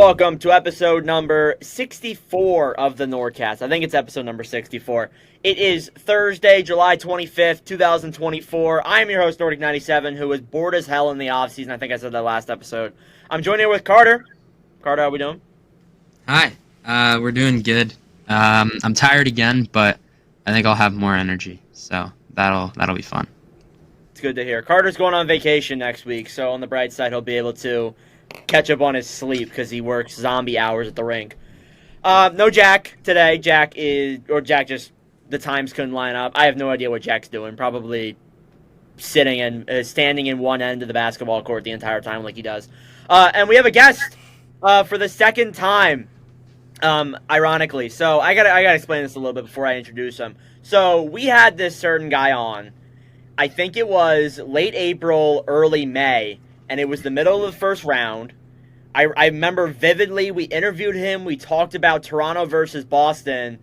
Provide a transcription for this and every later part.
welcome to episode number 64 of the NordCast. I think it's episode number 64. It is Thursday, July 25th, 2024. I am your host, Nordic97, who is bored as hell in the offseason. I think I said that last episode. I'm joined here with Carter. Carter, how we doing? Hi. We're doing good. I'm tired again, but I think I'll have more energy, so that'll be fun. It's good to hear. Carter's going on vacation next week, so on the bright side, he'll be able to catch up on his sleep because he works zombie hours at the rink. No Jack today. Jack just, the times couldn't line up. I have no idea what Jack's doing. Probably sitting and standing in one end of the basketball court the entire time like he does. And we have a guest for the second time, ironically. So I gotta explain this a little bit before I introduce him. So we had this certain guy on. I think it was late April, early May. And it was the middle of the first round. I remember vividly, we interviewed him. We talked about Toronto versus Boston.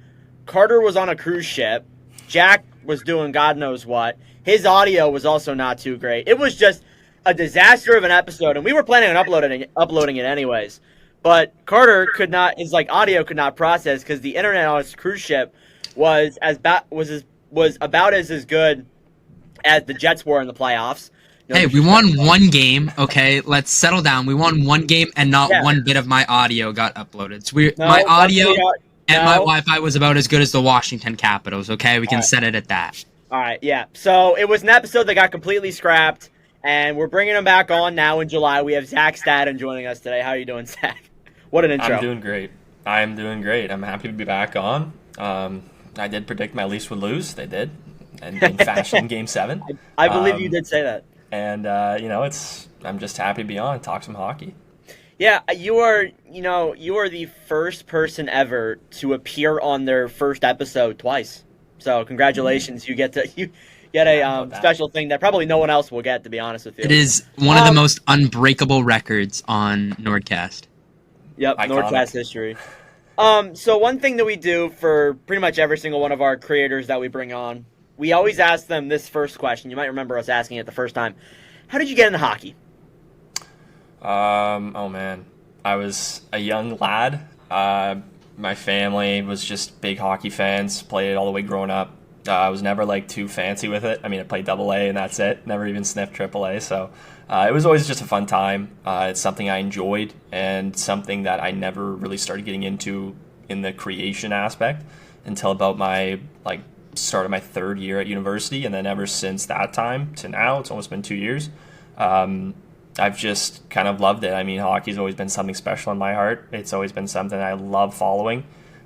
Carter was on a cruise ship. Jack was doing God knows what. His audio was also not too great. It was just a disaster of an episode, and we were planning on uploading it anyways. But Carter his audio could not process because the internet on his cruise ship was about as good as the Jets were in the playoffs. Hey, we won one game, okay? Let's settle down. We won one game, and not one bit of my audio got uploaded. So my audio and my Wi-Fi was about as good as the Washington Capitals, okay? We can set it at that. All right, yeah. So it was an episode that got completely scrapped, and we're bringing him back on now in July. We have Zach Staden joining us today. How are you doing, Zach? What an intro. I'm doing great. I'm happy to be back on. I did predict my Leafs would lose. They did, and in fashion in Game 7. I believe you did say that. And, I'm just happy to be on and talk some hockey. Yeah, you are the first person ever to appear on their first episode twice. So congratulations. You get a special thing that probably no one else will get, to be honest with you. It is one of the most unbreakable records on NordCast. Yep, iconic. NordCast history. So one thing that we do for pretty much every single one of our creators that we bring on, we always ask them this first question. You might remember us asking it the first time. How did you get into hockey? Oh, man. I was a young lad. My family was just big hockey fans, played it all the way growing up. I was never, too fancy with it. I mean, I played AA, and that's it. Never even sniffed AAA. So it was always just a fun time. It's something I enjoyed and something that I never really started getting into in the creation aspect until about my, started my third year at university, and then ever since that time to now, it's almost been 2 years, I've just kind of loved it. I mean, hockey's always been something special in my heart. It's always been something I love following,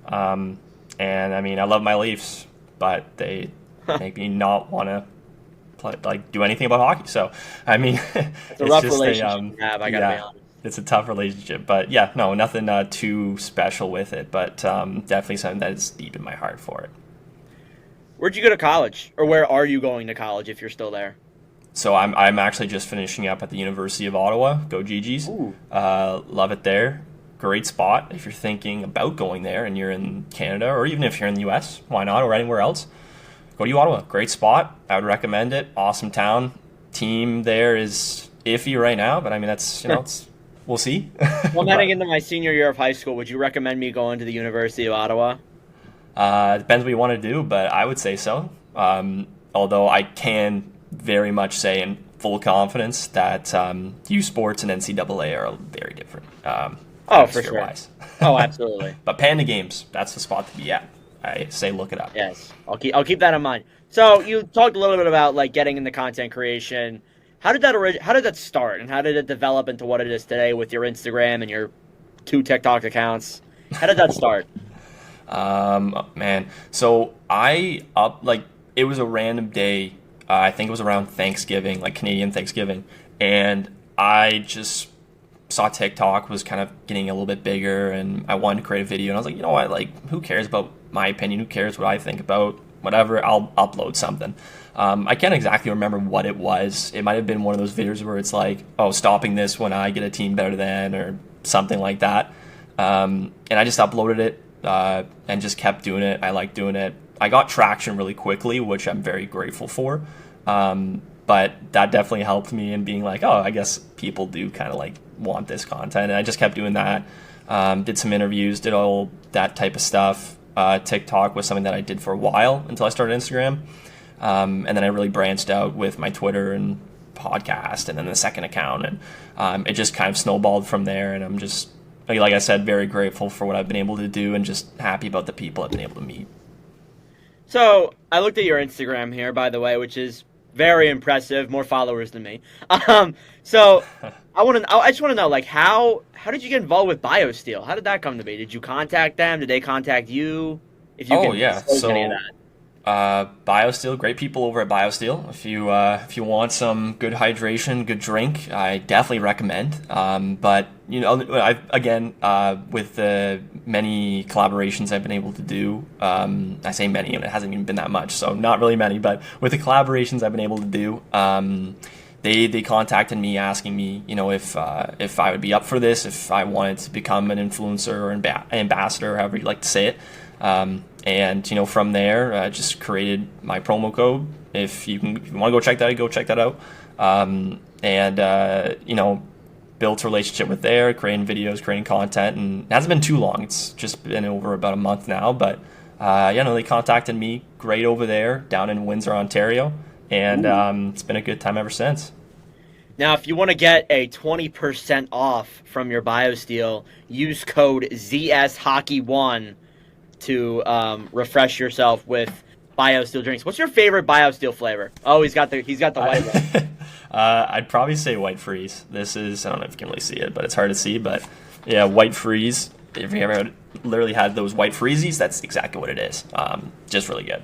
and I mean, I love my Leafs, but they make me not want to do anything about hockey. So I mean, it's a rough relationship to have, I gotta be honest. It's a tough relationship, but yeah, no, nothing too special with it, but definitely something that is deep in my heart for it. Where'd you go to college? Or where are you going to college if you're still there? So I'm actually just finishing up at the University of Ottawa. Go GGs. Love it there. Great spot if you're thinking about going there and you're in Canada, or even if you're in the US, why not, or anywhere else. Go to Ottawa. Great spot. I would recommend it. Awesome town. Team there is iffy right now, but I mean, that's, we'll see. Well, heading into my senior year of high school, would you recommend me going to the University of Ottawa? Depends what you want to do, but I would say so. Although I can very much say in full confidence that U Sports and NCAA are very different. For sure. Oh, absolutely. But Panda Games, that's the spot to be at. I say look it up. Yes, I'll keep that in mind. So you talked a little bit about getting into content creation. How did that start, and how did it develop into what it is today with your Instagram and your 2 TikTok accounts? How did that start? Man, so it was a random day. I think it was around Thanksgiving, Canadian Thanksgiving, and I just saw TikTok was kind of getting a little bit bigger, and I wanted to create a video, and I was like, you know what, who cares about my opinion? Who cares what I think about whatever? I'll upload something. I can't exactly remember what it was. It might have been one of those videos where it's stopping this when I get a team better than, or something like that. And I just uploaded it. And just kept doing it. I like doing it. I got traction really quickly, which I'm very grateful for. But that definitely helped me in being I guess people do kind of want this content. And I just kept doing that. Did some interviews, did all that type of stuff. TikTok was something that I did for a while until I started Instagram. And then I really branched out with my Twitter and podcast and then the second account. And it just kind of snowballed from there. And I'm just, like I said, very grateful for what I've been able to do and just happy about the people I've been able to meet. So I looked at your Instagram here, by the way, which is very impressive, more followers than me. So I just want to know, like, how did you get involved with BioSteel? How did that come to be? Did you contact them? Did they contact you? If you can disclose any of that. BioSteel, great people over at BioSteel. If you want some good hydration, good drink, I definitely recommend. But with the many collaborations I've been able to do, I say many, and it hasn't even been that much, so not really many. But with the collaborations I've been able to do, they contacted me asking me, if I would be up for this, if I wanted to become an influencer or ambassador, however you'd like to say it. And from there, I just created my promo code. If you want to go check that out. Built a relationship with there, creating videos, creating content, and it hasn't been too long. It's just been over about a month now, but they contacted me. Great over there, down in Windsor, Ontario, and it's been a good time ever since. Now, if you want to get a 20% off from your BioSteel, use code ZSHockey1 to refresh yourself with BioSteel drinks. What's your favorite BioSteel flavor? Oh, he's got the white one. I'd probably say White Freeze. This is, I don't know if you can really see it, but it's hard to see. But yeah, White Freeze. If you ever literally had those White Freezies, that's exactly what it is. Just really good.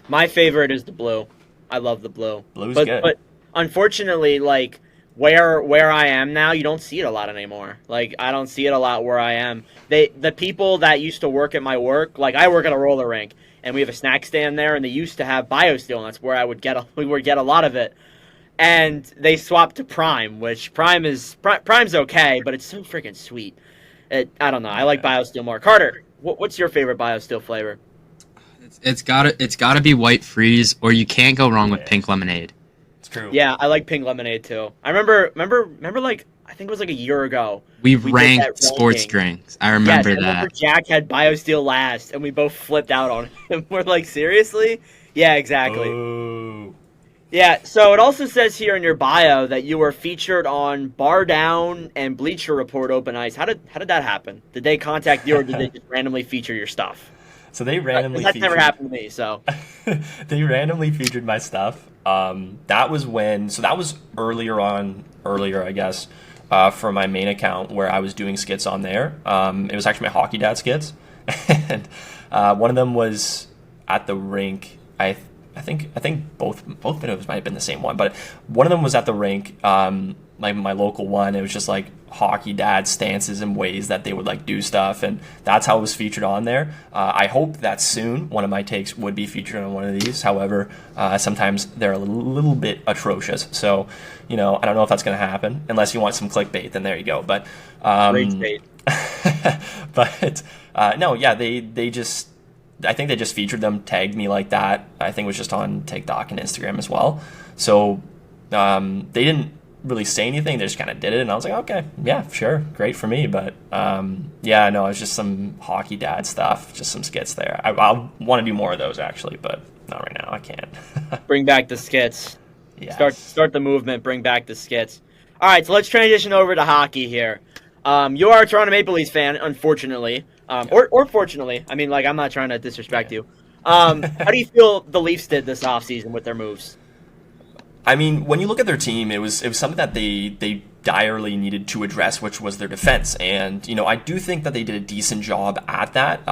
My favorite is the blue. I love the blue. Blue's good. But unfortunately, like, where I am now, you don't see it a lot anymore. Like, I don't see it a lot where I am. The people that used to work at my work, like, I work at a roller rink, and we have a snack stand there, and they used to have BioSteel, and that's where we would get a lot of it. And they swapped to Prime, which Prime's okay, but it's so freaking sweet. I don't know. I like BioSteel more. Carter, what's your favorite BioSteel flavor? It's gotta be White Freeze, or you can't go wrong with Pink Lemonade. It's true. Yeah, I like Pink Lemonade too. I remember like, I think it was like a year ago. We ranked sports drinks. I remember that. I remember Jack had BioSteel last, and we both flipped out on him. We're like, seriously? Yeah, exactly. Ooh. Yeah, so it also says here in your bio that you were featured on Bar Down and Bleacher Report Open Ice. How did that happen? Did they contact you, or did they just randomly feature your stuff? So they randomly that's never happened to me, so. They randomly featured my stuff. That was earlier, I guess, for my main account where I was doing skits on there. It was actually my Hockey Dad skits. And one of them was at the rink. I think both videos might have been the same one, but one of them was at the rink, like my local one. It was just like Hockey Dad stances and ways that they would like do stuff, and that's how it was featured on there. I hope that soon one of my takes would be featured on one of these. However, sometimes they're a little bit atrocious, so I don't know if that's going to happen. Unless you want some clickbait, then there you go. But great bait. But no, yeah, they just. I think they just featured them, tagged me like that. I think it was just on TikTok and Instagram as well. So they didn't really say anything. They just kind of did it, and I was like, okay, yeah, sure, great for me. But yeah, no, it's just some Hockey Dad stuff, just some skits there. I want to do more of those actually, but not right now. I can't. Bring back the skits. Yeah. Start the movement. Bring back the skits. All right, so let's transition over to hockey here. You are a Toronto Maple Leafs fan, unfortunately. Or fortunately. I mean, like, I'm not trying to disrespect you. How do you feel the Leafs did this offseason with their moves? I mean, when you look at their team, it was something that they direly needed to address, which was their defense. And, I do think that they did a decent job at that.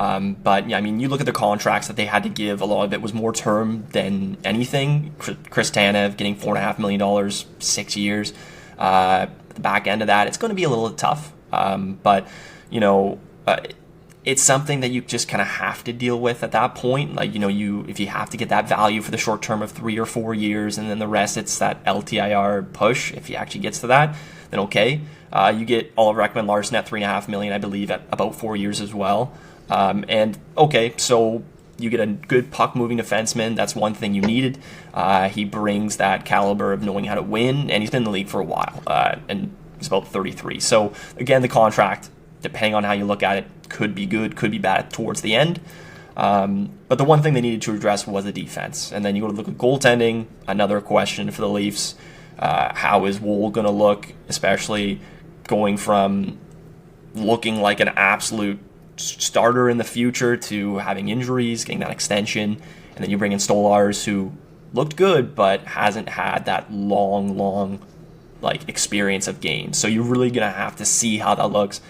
But, yeah, I mean, you look at the contracts that they had to give, a lot of it was more term than anything. Chris Tanev getting $4.5 million, 6 years. The back end of that, it's going to be a little tough. But, it's something that you just kind of have to deal with at that point. Like, if you have to get that value for the short term of 3 or 4 years, and then the rest, it's that LTIR push. If he actually gets to that, then okay. You get Oliver Ekman-Larsson at $3.5 million, I believe, at about 4 years as well. And okay, so you get a good puck-moving defenseman. That's one thing you needed. He brings that caliber of knowing how to win, and he's been in the league for a while. And he's about 33. So again, the contract depending on how you look at it, could be good, could be bad towards the end. But the one thing they needed to address was the defense. And then you go to look at goaltending, another question for the Leafs. How is Woll going to look, especially going from looking like an absolute starter in the future to having injuries, getting that extension, and then you bring in Stolarz, who looked good but hasn't had that long like experience of games. So you're really gonna have to see how that looks.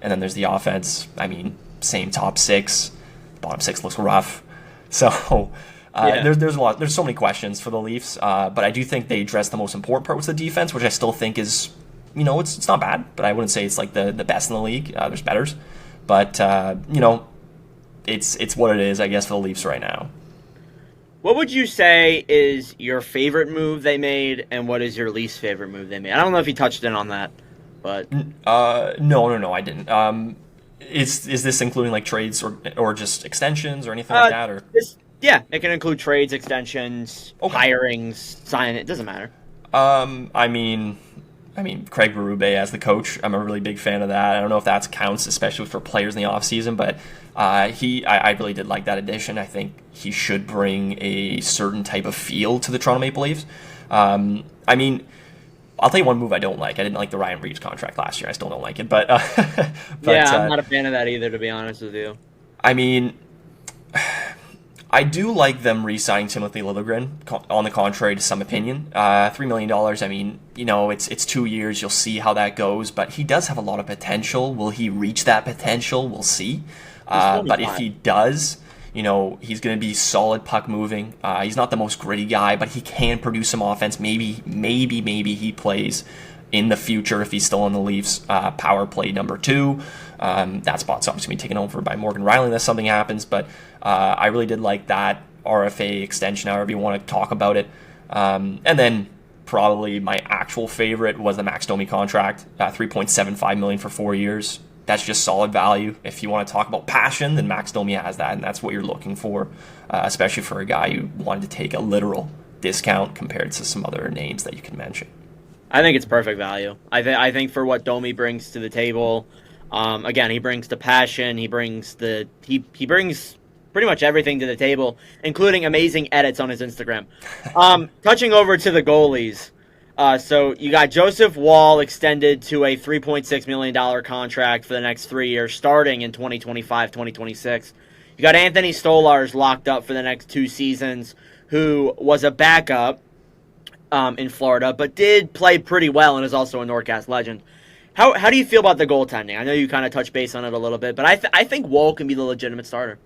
And then there's the offense. I mean, same top six, bottom six looks rough. So there's a lot. There's so many questions for the Leafs, but I do think they addressed the most important part, was the defense, which I still think is, it's not bad, but I wouldn't say it's like the best in the league. There's betters. But, it's what it is, I guess, for the Leafs right now. What would you say is your favorite move they made, and what is your least favorite move they made? I don't know if you touched in on that, but... No, I didn't. Is this including, like, trades or just extensions or anything like that? Or yeah, it can include trades, extensions, hirings, sign it doesn't matter. I mean, Craig Berube as the coach, I'm a really big fan of that. I don't know if that counts, especially for players in the offseason, but I really did like that addition. I think he should bring a certain type of feel to the Toronto Maple Leafs. I mean, I'll tell you one move I don't like. I didn't like the Ryan Reeves contract last year. I still don't like it, but yeah, I'm not a fan of that either, to be honest with you. I mean, I do like them re-signing Timothy Liljegren, on the contrary to some opinion. $3 million, I mean, it's 2 years. You'll see how that goes. But he does have a lot of potential. Will he reach that potential? We'll see. But if he does, he's going to be solid puck moving. He's not the most gritty guy, but he can produce some offense. Maybe he plays in the future if he's still in the Leafs power play number 2. That spot's obviously going to be taken over by Morgan Rielly unless something happens, but I really did like that RFA extension, however you want to talk about it. And then probably my actual favorite was the Max Domi contract, $3.75 million for 4 years. That's just solid value. If you want to talk about passion, then Max Domi has that, and that's what you're looking for, especially for a guy who wanted to take a literal discount compared to some other names that you can mention. I think it's perfect value. I think for what Domi brings to the table, again, he brings the passion. He brings he brings pretty much everything to the table, including amazing edits on his Instagram. Touching over to the goalies. So you got Joseph Woll extended to a $3.6 million contract for the next 3 years, starting in 2025, 2026. You got Anthony Stolarz locked up for the next 2 seasons, who was a backup in Florida, but did play pretty well and is also a NordCast legend. How do you feel about the goaltending? I know you kind of touched base on it a little bit, but I think Woll can be the legitimate starter,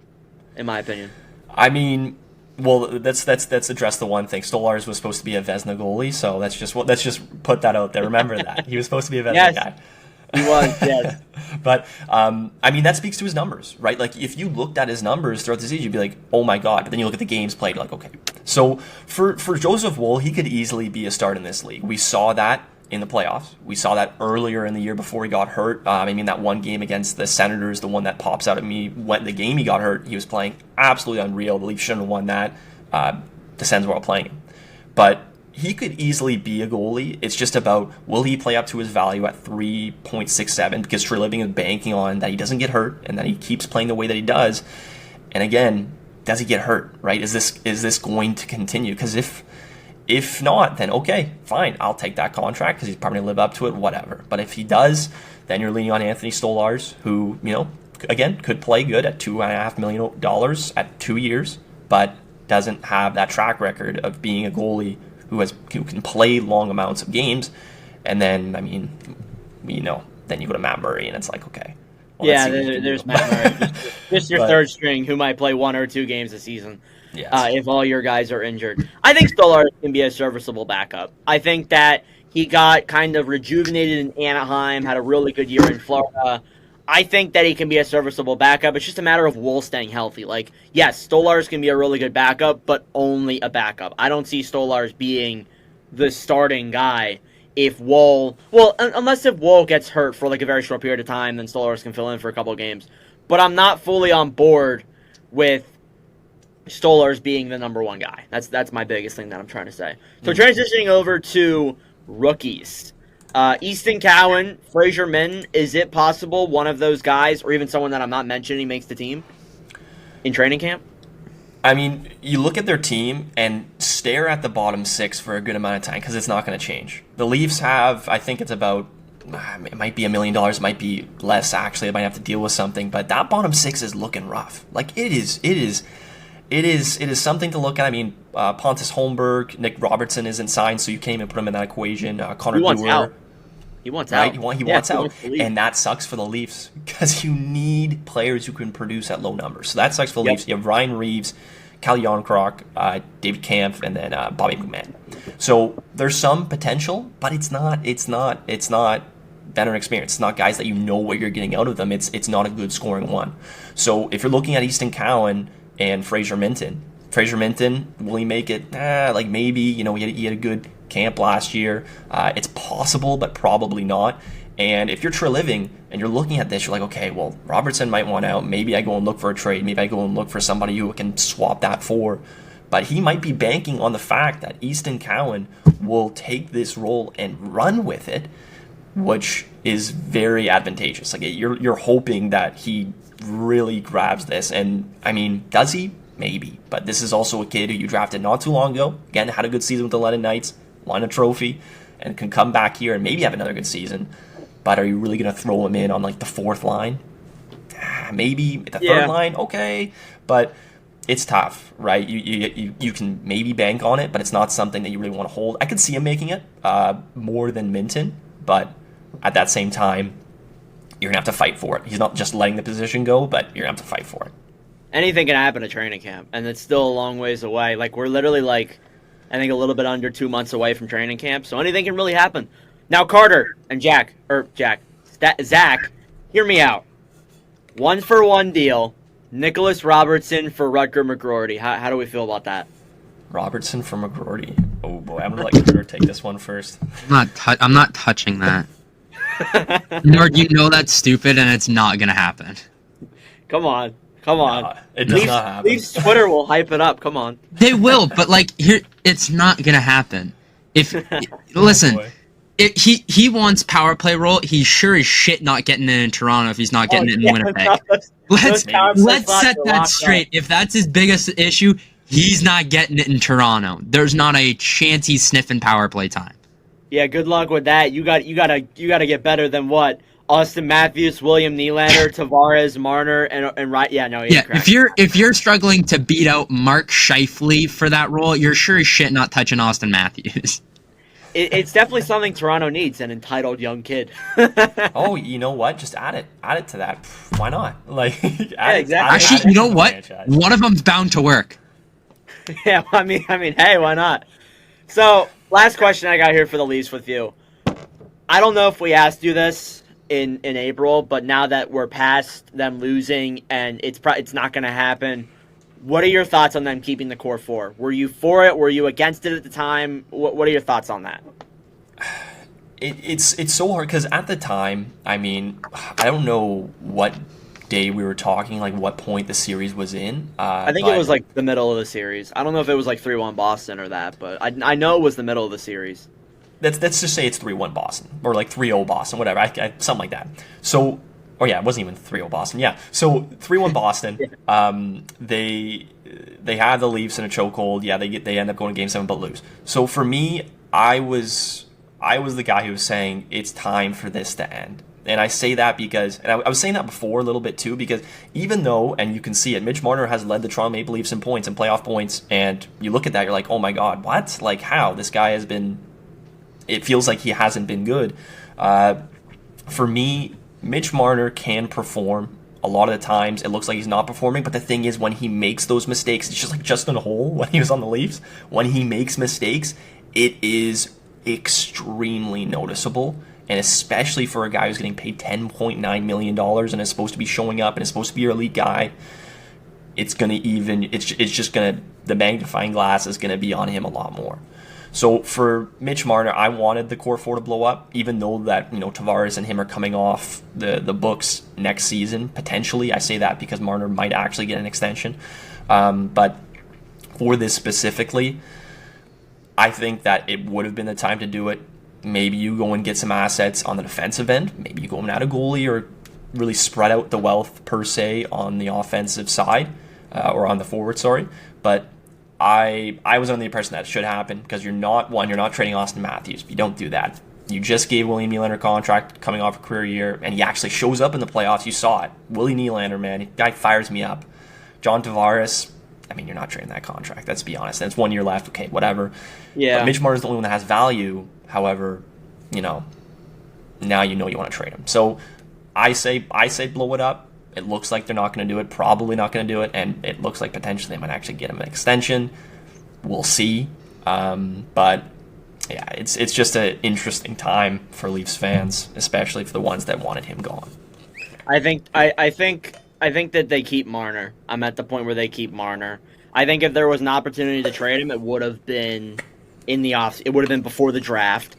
in my opinion. I mean, well, let's address the one thing. Stolarz was supposed to be a Vezina goalie, so let's just put that out there. Remember that he was supposed to be a Vezina guy. He was, yes. But I mean, that speaks to his numbers, right? Like, if you looked at his numbers throughout the season, you'd be like, oh my god. But then you look at the games played, like, okay. So for Joseph Woll, he could easily be a start in this league. We saw that in the playoffs. We saw that earlier in the year before he got hurt. I mean, that one game against the Senators, the one that pops out at me, when the game he got hurt, he was playing absolutely unreal. The Leafs shouldn't have won that. The Sens were all playing him. But he could easily be a goalie. It's just about, will he play up to his value at 3.67? Because Treliving is banking on that he doesn't get hurt and that he keeps playing the way that he does. And again, does he get hurt, right? Is this going to continue? Because if not, then okay, fine, I'll take that contract because he's probably going to live up to it, whatever. But if he does, then you're leaning on Anthony Stolarz, who, again, could play good at $2.5 million at 2 years, but doesn't have that track record of being a goalie who can play long amounts of games. And then, I mean, then you go to Matt Murray, and it's like, okay. Well, yeah, there's Matt Murray. Just your third string who might play 1 or 2 games a season. Yes. If all your guys are injured. I think Stolarz can be a serviceable backup. I think that he got kind of rejuvenated in Anaheim, had a really good year in Florida. I think that he can be a serviceable backup. It's just a matter of Woll staying healthy. Like, yes, Stolarz can be a really good backup, but only a backup. I don't see Stolarz being the starting guy if Woll... Well, unless if Woll gets hurt for like a very short period of time, then Stolarz can fill in for a couple of games. But I'm not fully on board with Stolarz being the number one guy. That's my biggest thing that I'm trying to say. So transitioning over to rookies. Easton Cowan, Fraser Minton, is it possible one of those guys, or even someone that I'm not mentioning, makes the team in training camp? I mean, you look at their team and stare at the bottom 6 for a good amount of time because it's not going to change. The Leafs have, I think it's about, it might be $1 million, it might be less actually. They might have to deal with something, but that bottom 6 is looking rough. Like it is something to look at. I mean, Pontus Holmberg, Nick Robertson isn't signed, so you can't even put him in that equation. Connor Dewar. He wants right? out. He wants out. And that sucks for the Leafs because you need players who can produce at low numbers. So that sucks for the Leafs. You have Ryan Reeves, Cal Yarncroc, David Kampf, and then Bobby McMahon. So there's some potential, but it's not veteran experience. It's not guys that you know what you're getting out of them. It's not a good scoring one. So if you're looking at Easton Cowan and Fraser Minton, will he make it? Like maybe, he had a good camp last year. It's possible, but probably not. And if you're Treliving and you're looking at this, you're like, okay, well, Robertson might want out. Maybe I go and look for a trade. Maybe I go and look for somebody who can swap that for. But he might be banking on the fact that Easton Cowan will take this role and run with it, which is very advantageous. Like you're hoping that he really grabs this. And I mean, does he? Maybe. But this is also a kid who you drafted not too long ago. Again, had a good season with the London Knights, won a trophy, and can come back here and maybe have another good season. But are you really going to throw him in on like the 4th line? Maybe the 3rd line, okay. But it's tough, right? You can maybe bank on it, but it's not something that you really want to hold. I could see him making it more than Minton, but at that same time, you're going to have to fight for it. He's not just letting the position go, but you're going to have to fight for it. Anything can happen at training camp, and it's still a long ways away. Like, we're literally, I think a little bit under 2 months away from training camp, so anything can really happen. Now, Carter and Zach, hear me out. 1-for-1 deal. Nicholas Robertson for Rutger McGroarty. How do we feel about that? Robertson for McGroarty. Oh boy, I'm gonna let Carter take this one first. I'm not touching that. Nord, that's stupid, and it's not gonna happen. Come on. It does not happen. Leafs Twitter will hype it up. Come on. They will, but it's not gonna happen. Listen. He wants power play role. He's sure as shit not getting it in Toronto if he's not getting it in Winnipeg. Let's set that straight. If that's his biggest issue, he's not getting it in Toronto. There's not a chance he's sniffing power play time. Yeah, good luck with that. You gotta get better than what? Austin Matthews, William Nylander, Tavares, Marner, and right. Yeah, no. Yeah, if you're struggling to beat out Mark Scheifele for that role, you're sure as shit not touching Austin Matthews. It's definitely something Toronto needs, an entitled young kid. Oh, you know what? Just add it to that. Why not? Exactly. Actually, you know what? Franchise. One of them's bound to work. Yeah, I mean, hey, why not? So, last question I got here for the Leafs with you. I don't know if we asked you this in April, but now that we're past them losing and it's not going to happen, what are your thoughts on them keeping the core 4? Were you for it? Were you against it at the time? What are your thoughts on that? It's so hard because at the time, I mean, I don't know what day we were talking, like what point the series was in. I think it was like the middle of the series. I don't know if it was like 3-1 Boston or that, but I know it was the middle of the series. Let's just say it's 3-1 Boston or like 3-0 Boston, whatever, something like that. So. Oh yeah, it wasn't even 3-0 Boston. Yeah, so 3-1 Boston. They have the Leafs in a chokehold. Yeah, they end up going to Game 7 but lose. So for me, I was the guy who was saying it's time for this to end. And I say that because, and I was saying that before a little bit too, because even though, and you can see it, Mitch Marner has led the Toronto Maple Leafs in points and playoff points, and you look at that, you're like, oh my God, what? Like how? This guy has been, it feels like he hasn't been good. For me, Mitch Marner can perform. A lot of the times, it looks like he's not performing, but the thing is, when he makes those mistakes, it's just like Justin Holl when he was on the Leafs. When he makes mistakes, it is extremely noticeable, and especially for a guy who's getting paid $10.9 million and is supposed to be showing up and is supposed to be your elite guy, it's just gonna, the magnifying glass is gonna be on him a lot more. So for Mitch Marner, I wanted the core 4 to blow up, even though that, Tavares and him are coming off the books next season, potentially. I say that because Marner might actually get an extension. But for this specifically, I think that it would have been the time to do it. maybe you go and get some assets on the defensive end. Maybe you go and add a goalie or really spread out the wealth per se on the offensive side or on the forward, sorry. But I was under the impression that should happen because you're not trading Austin Matthews. You don't do that. You just gave Willie Nylander a contract coming off a career year, and he actually shows up in the playoffs. You saw it. Willie Nylander, man, guy fires me up. John Tavares, I mean, you're not trading that contract. Let's be honest. There's 1 year left. Okay, whatever. Yeah. But Mitch Marner's the only one that has value. However, now you want to trade him. So I say blow it up. It looks like they're not going to do it. Probably not going to do it, and it looks like potentially they might actually get him an extension. We'll see. But yeah, it's just an interesting time for Leafs fans, especially for the ones that wanted him gone. I think that they keep Marner. I'm at the point where they keep Marner. I think if there was an opportunity to trade him, it would have been in the off. It would have been before the draft.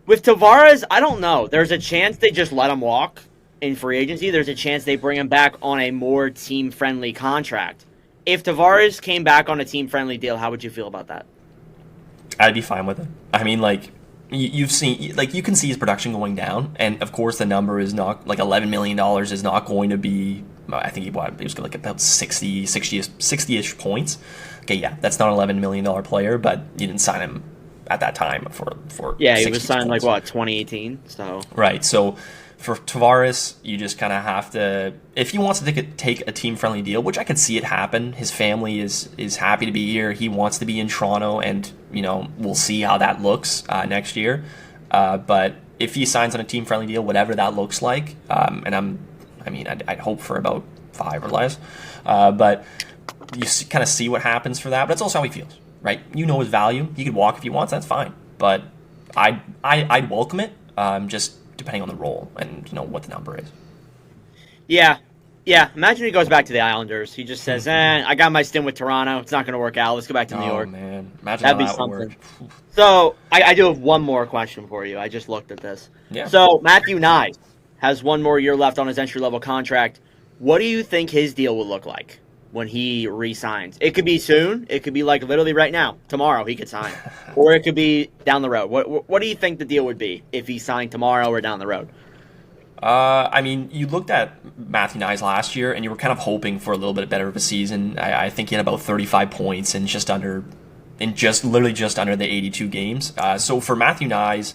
With Tavares, I don't know. There's a chance they just let him walk in free agency. There's a chance they bring him back on a more team-friendly contract. If Tavares came back on a team-friendly deal, how would you feel about that? I'd be fine with it. I mean, like, you've seen, like, you can see his production going down, and of course the number is not, like, $11 million is not going to be, I think he was like about 60-ish points. Okay, yeah, that's not an $11 million player, but you didn't sign him at that time for yeah, he was signed points. like, 2018, so. Right, so for Tavares, you just kind of have to, if he wants to take a team-friendly deal, which I could see it happen, his family is happy to be here, he wants to be in Toronto, and, we'll see how that looks next year. But if he signs on a team-friendly deal, whatever that looks like, and I'd hope for about 5 or less, but you kind of see what happens for that, but it's also how he feels, right? You know his value, he could walk if he wants, that's fine, but I'd welcome it, just depending on the role and what the number is. Yeah. Imagine he goes back to the Islanders. He just says, I got my stint with Toronto. It's not going to work out. Let's go back to New York. Oh, man. Imagine That'd be how that something. would work. So, I do have one more question for you. I just looked at this. Yeah. So, Matthew Knies has one more year left on his entry-level contract. What do you think his deal will look like when he re-signs? It could be soon. It could be like literally right now. Tomorrow he could sign. Or it could be down the road. What do you think the deal would be if he signed tomorrow or down the road? You looked at Matthew Knies last year, and you were kind of hoping for a little bit better of a season. I think he had about 35 points in just under the 82 games. So for Matthew Knies,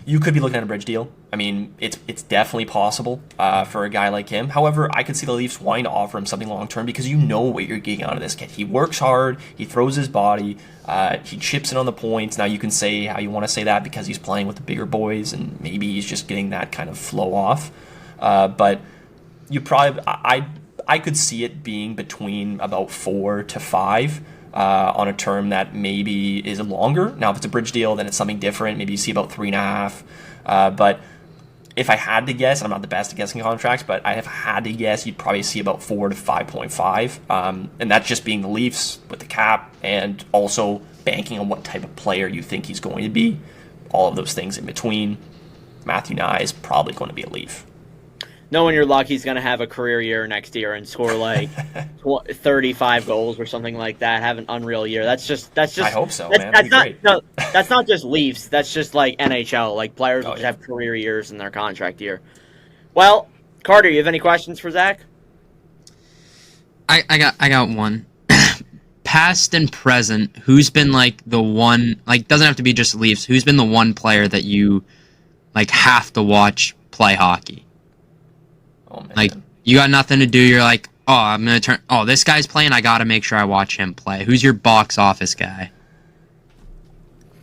you could be looking at a bridge deal. I mean, it's definitely possible for a guy like him. However, I could see the Leafs wanting to offer him something long term because you know what you're getting out of this kid. He works hard. He throws his body. He chips in on the points. Now you can say how you want to say that because he's playing with the bigger boys and maybe he's just getting that kind of flow off. But you probably I could see it being between about 4 to 5. On a term that maybe is longer. Now, if it's a bridge deal, then it's something different. Maybe you see about 3.5. But if I had to guess, I'm not the best at guessing contracts, but if I had to guess, you'd probably see about 4 to 5.5. And that's just being the Leafs with the cap and also banking on what type of player you think he's going to be. All of those things in between. Matthew Knies is probably going to be a Leaf. Knowing your luck, he's going to have a career year next year and score like 35 goals or something like that. Have an unreal year. That's just. I hope so, man. That's not great. No, that's not just Leafs. That's just like NHL. Like players will just have career years in their contract year. Well, Carter, you have any questions for Zach? I got one. Past and present, who's been like the one? Like, doesn't have to be just Leafs. Who's been the one player that you like have to watch play hockey? Oh, man. Like, you got nothing to do. You're like, I'm going to turn... Oh, this guy's playing. I got to make sure I watch him play. Who's your box office guy?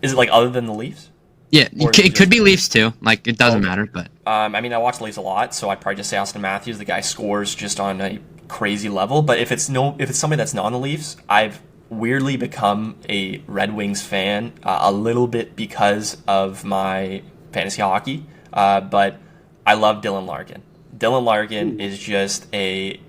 Is it, like, other than the Leafs? Yeah, it could be Leafs, too. Like, it doesn't matter, but... I watch the Leafs a lot, so I'd probably just say Austin Matthews. The guy scores just on a crazy level. But if it's somebody that's not on the Leafs, I've weirdly become a Red Wings fan a little bit because of my fantasy hockey. But I love Dylan Larkin. Dylan Larkin is just a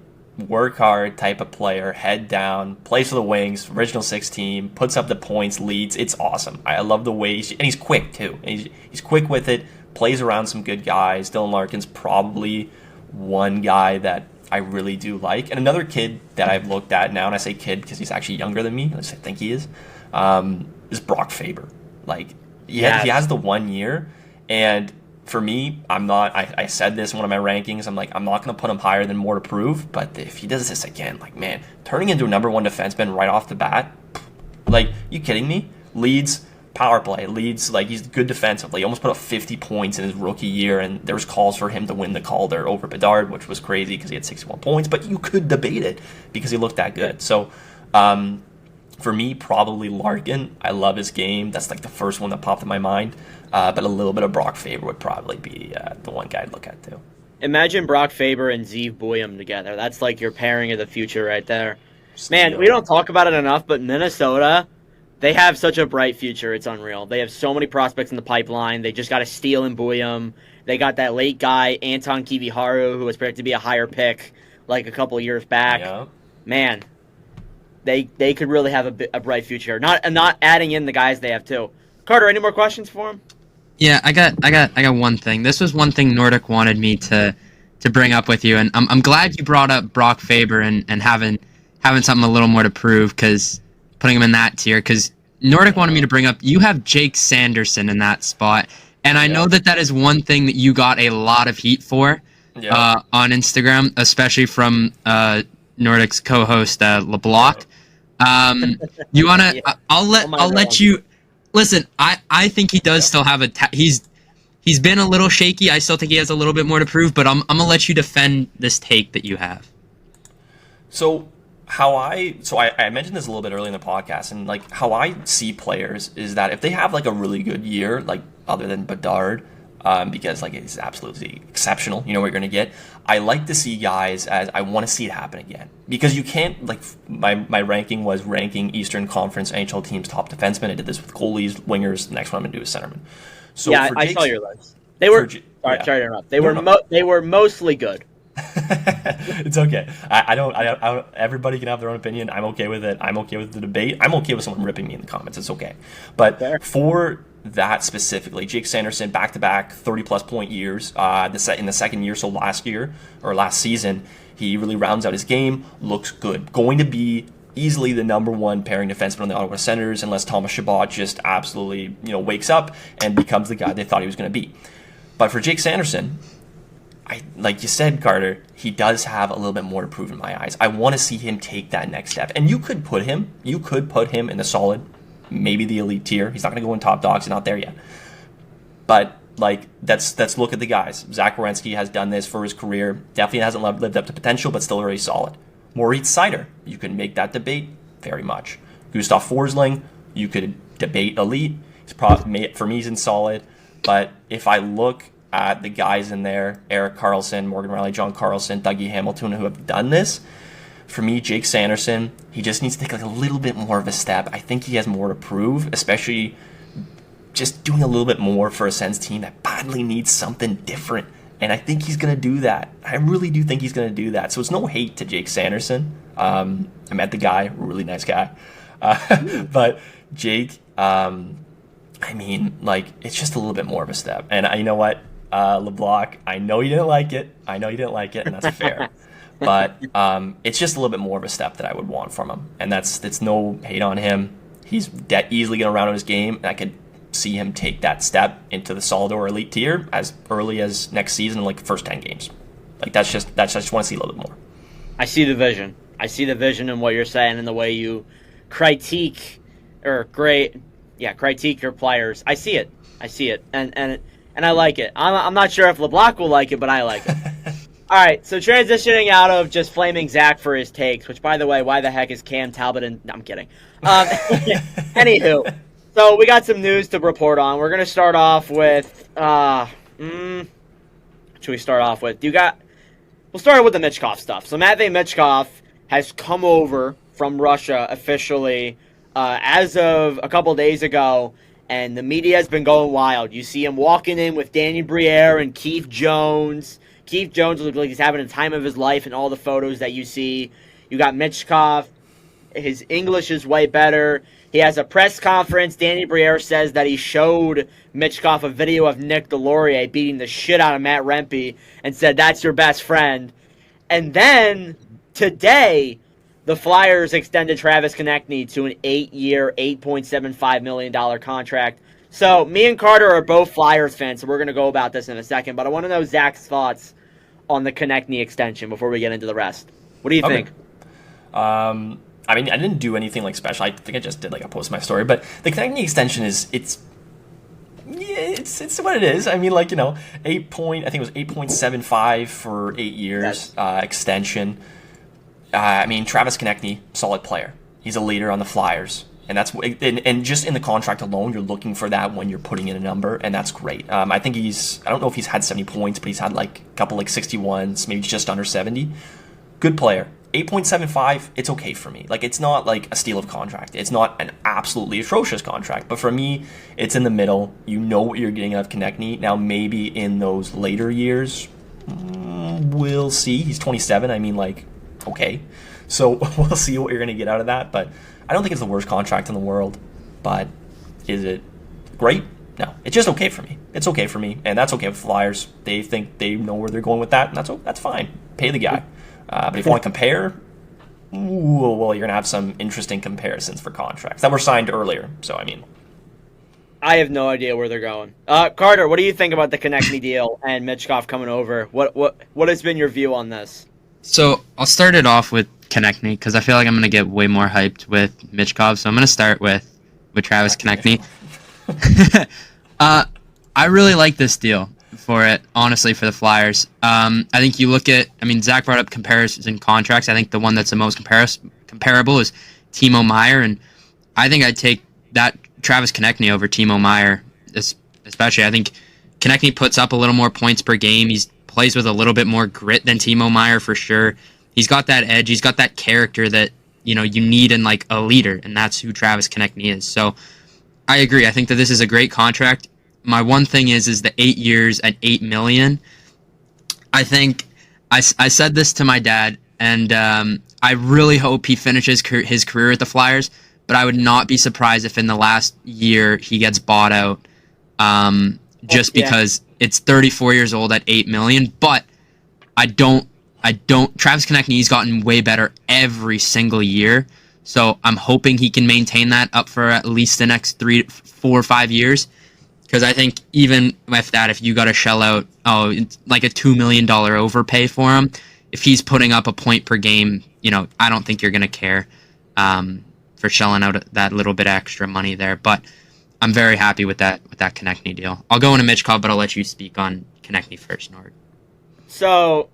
work hard type of player, head down, plays for the Wings, original 6 team, puts up the points, leads. It's awesome. I love the way he's quick too. He's quick with it, plays around some good guys. Dylan Larkin's probably one guy that I really do like. And another kid that I've looked at now, and I say kid because he's actually younger than me, at least I think he is Brock Faber. Like, He has the 1 year, and for me, I said this in one of my rankings. I'm like, I'm not going to put him higher than more to prove. But if he does this again, like, man, turning into a number one defenseman right off the bat, like, you kidding me? Leads power play, leads, like, he's good defensively. He almost put up 50 points in his rookie year, and there was calls for him to win the Calder over Bedard, which was crazy because he had 61 points. But you could debate it because he looked that good. So, for me, probably Larkin. I love his game. That's like the first one that popped in my mind. But a little bit of Brock Faber would probably be the one guy I'd look at too. Imagine Brock Faber and Zeev Buium together. That's like your pairing of the future right there. Man, we don't talk about it enough, but Minnesota, they have such a bright future. It's unreal. They have so many prospects in the pipeline. They just got a steal in Buium. They got that late guy, Anton Kiviharu, who was projected to be a higher pick like a couple years back. Yeah. Man, they could really have a bright future. Not adding in the guys they have too. Carter, any more questions for him? Yeah, I got one thing. This was one thing Nordic wanted me to bring up with you, and I'm glad you brought up Brock Faber and having something a little more to prove, because putting him in that tier, because Nordic wanted me to bring up, you have Jake Sanderson in that spot, and I know that is one thing that you got a lot of heat for on Instagram, especially from Nordic's co-host LeBlanc. You wanna? I'll let you. Listen, I think he does still have he's been a little shaky. I still think he has a little bit more to prove, but I'm gonna let you defend this take that you have. So I mentioned this a little bit early in the podcast, and like how I see players is that if they have like a really good year, like other than Bedard, because like it's absolutely exceptional, you know what you're gonna get. I like to see guys as I want to see it happen again, because you can't, like, my ranking was ranking Eastern Conference NHL teams top defensemen. I did this with goalies, wingers. The next one I'm gonna do is centerman. So yeah, I saw your list. They were sorry to interrupt. They were mostly good. It's okay. I don't. Everybody can have their own opinion. I'm okay with it. I'm okay with the debate. I'm okay with someone ripping me in the comments. It's okay. But for that specifically, Jake Sanderson, back-to-back 30-plus point years in the second year, so last season, he really rounds out his game, looks good. Going to be easily the number one pairing defenseman on the Ottawa Senators, unless Thomas Chabot just absolutely wakes up and becomes the guy they thought he was going to be. But for Jake Sanderson, like you said, Carter, he does have a little bit more to prove in my eyes. I want to see him take that next step. And you could put him in the solid, maybe the elite tier. He's not going to go in top dogs. He's not there yet. But like, let's look at the guys. Zach Werenski has done this for his career. Definitely hasn't lived up to potential, but still very solid. Moritz Seider, you can make that debate very much. Gustav Forsling, you could debate elite. For me, he's in solid. But if I look at the guys in there, Erik Karlsson, Morgan Riley, John Carlson, Dougie Hamilton, who have done this, for me, Jake Sanderson, he just needs to take like a little bit more of a step. I think he has more to prove, especially just doing a little bit more for a Sens team that badly needs something different. And I think he's going to do that. I really do think he's going to do that. So it's no hate to Jake Sanderson. I met the guy, really nice guy. But Jake, it's just a little bit more of a step. And you know what, LeBlanc, I know you didn't like it, and that's fair. But it's just a little bit more of a step that I would want from him. And it's no hate on him. He's easily going to round out his game, and I could see him take that step into the solid or elite tier as early as next season, like first 10 games. Like I just want to see a little bit more. I see the vision. I see the vision in what you're saying and the way you critique your players. I see it. And I like it. I'm not sure if LeBlanc will like it, but I like it. All right, so transitioning out of just flaming Zach for his takes, which, by the way, why the heck is Cam Talbot in... No, I'm kidding. Anywho, so we got some news to report on. We're going to start off with... what should we start off with? We'll start with the Michkov stuff. So Matvei Michkov has come over from Russia officially as of a couple days ago, and the media has been going wild. You see him walking in with Danny Briere and Keith Jones. Keith Jones looks like he's having the time of his life in all the photos that you see. You got Michkov. His English is way better. He has a press conference. Danny Briere says that he showed Michkov a video of Nick Delorier beating the shit out of Matt Rempe and said, "That's your best friend." And then, today, the Flyers extended Travis Konechny to an 8-year, $8.75 million contract. So me and Carter are both Flyers fans, so we're going to go about this in a second. But I want to know Zach's thoughts on the Konechny extension before we get into the rest. What do you think? I mean, I didn't do anything like special. I think I just did like a post my story. But the Konechny extension it's what it is. I mean, like, you know, I think it was 8.75 for 8 years extension. I mean, Travis Konechny, solid player. He's a leader on the Flyers. And and just in the contract alone, you're looking for that when you're putting in a number, and that's great. I think I don't know if he's had 70 points, but he's had like a couple like 61s, maybe just under 70. Good player. 8.75, it's okay for me. Like, it's not like a steal of contract. It's not an absolutely atrocious contract. But for me, it's in the middle. You know what you're getting out of Konechny. Now, maybe in those later years, we'll see. He's 27. I mean, like, okay. So we'll see what you're going to get out of that. But I don't think it's the worst contract in the world. But is it great? No. It's just okay for me. It's okay for me. And that's okay with Flyers. They think they know where they're going with that. And that's fine. Pay the guy. But if you want to compare, well, you're going to have some interesting comparisons for contracts that were signed earlier. So, I mean, I have no idea where they're going. Carter, what do you think about the Konechny deal and Michkov coming over? What has been your view on this? So I'll start it off with Konechny because I feel like I'm going to get way more hyped with Michkov. So I'm going to start with Travis Konechny. I really like this deal for it, honestly, for the Flyers. I think you look at, Zach brought up comparison contracts. I think the one that's the most comparable is Timo Meier, and I think I'd take that Travis Konechny over Timo Meier, especially. I think Konechny puts up a little more points per game. He plays with a little bit more grit than Timo Meier for sure. He's got that edge. He's got that character that, you need in like a leader, and that's who Travis Konechny is. So I agree. I think that this is a great contract. My one thing is the 8 years at $8 million. I think I said this to my dad, and I really hope he finishes his career at the Flyers. But I would not be surprised if in the last year he gets bought out, because it's 34 years old at $8 million. But I don't. Travis Konechny's gotten way better every single year, so I'm hoping he can maintain that up for at least the next 3, 4, or 5 years. Because I think even with that, if you got to shell out like a $2 million overpay for him, if he's putting up a point per game, I don't think you're going to care for shelling out that little bit extra money there. But I'm very happy with that Konechny deal. I'll go into Michkov, but I'll let you speak on Konechny first, Nord. So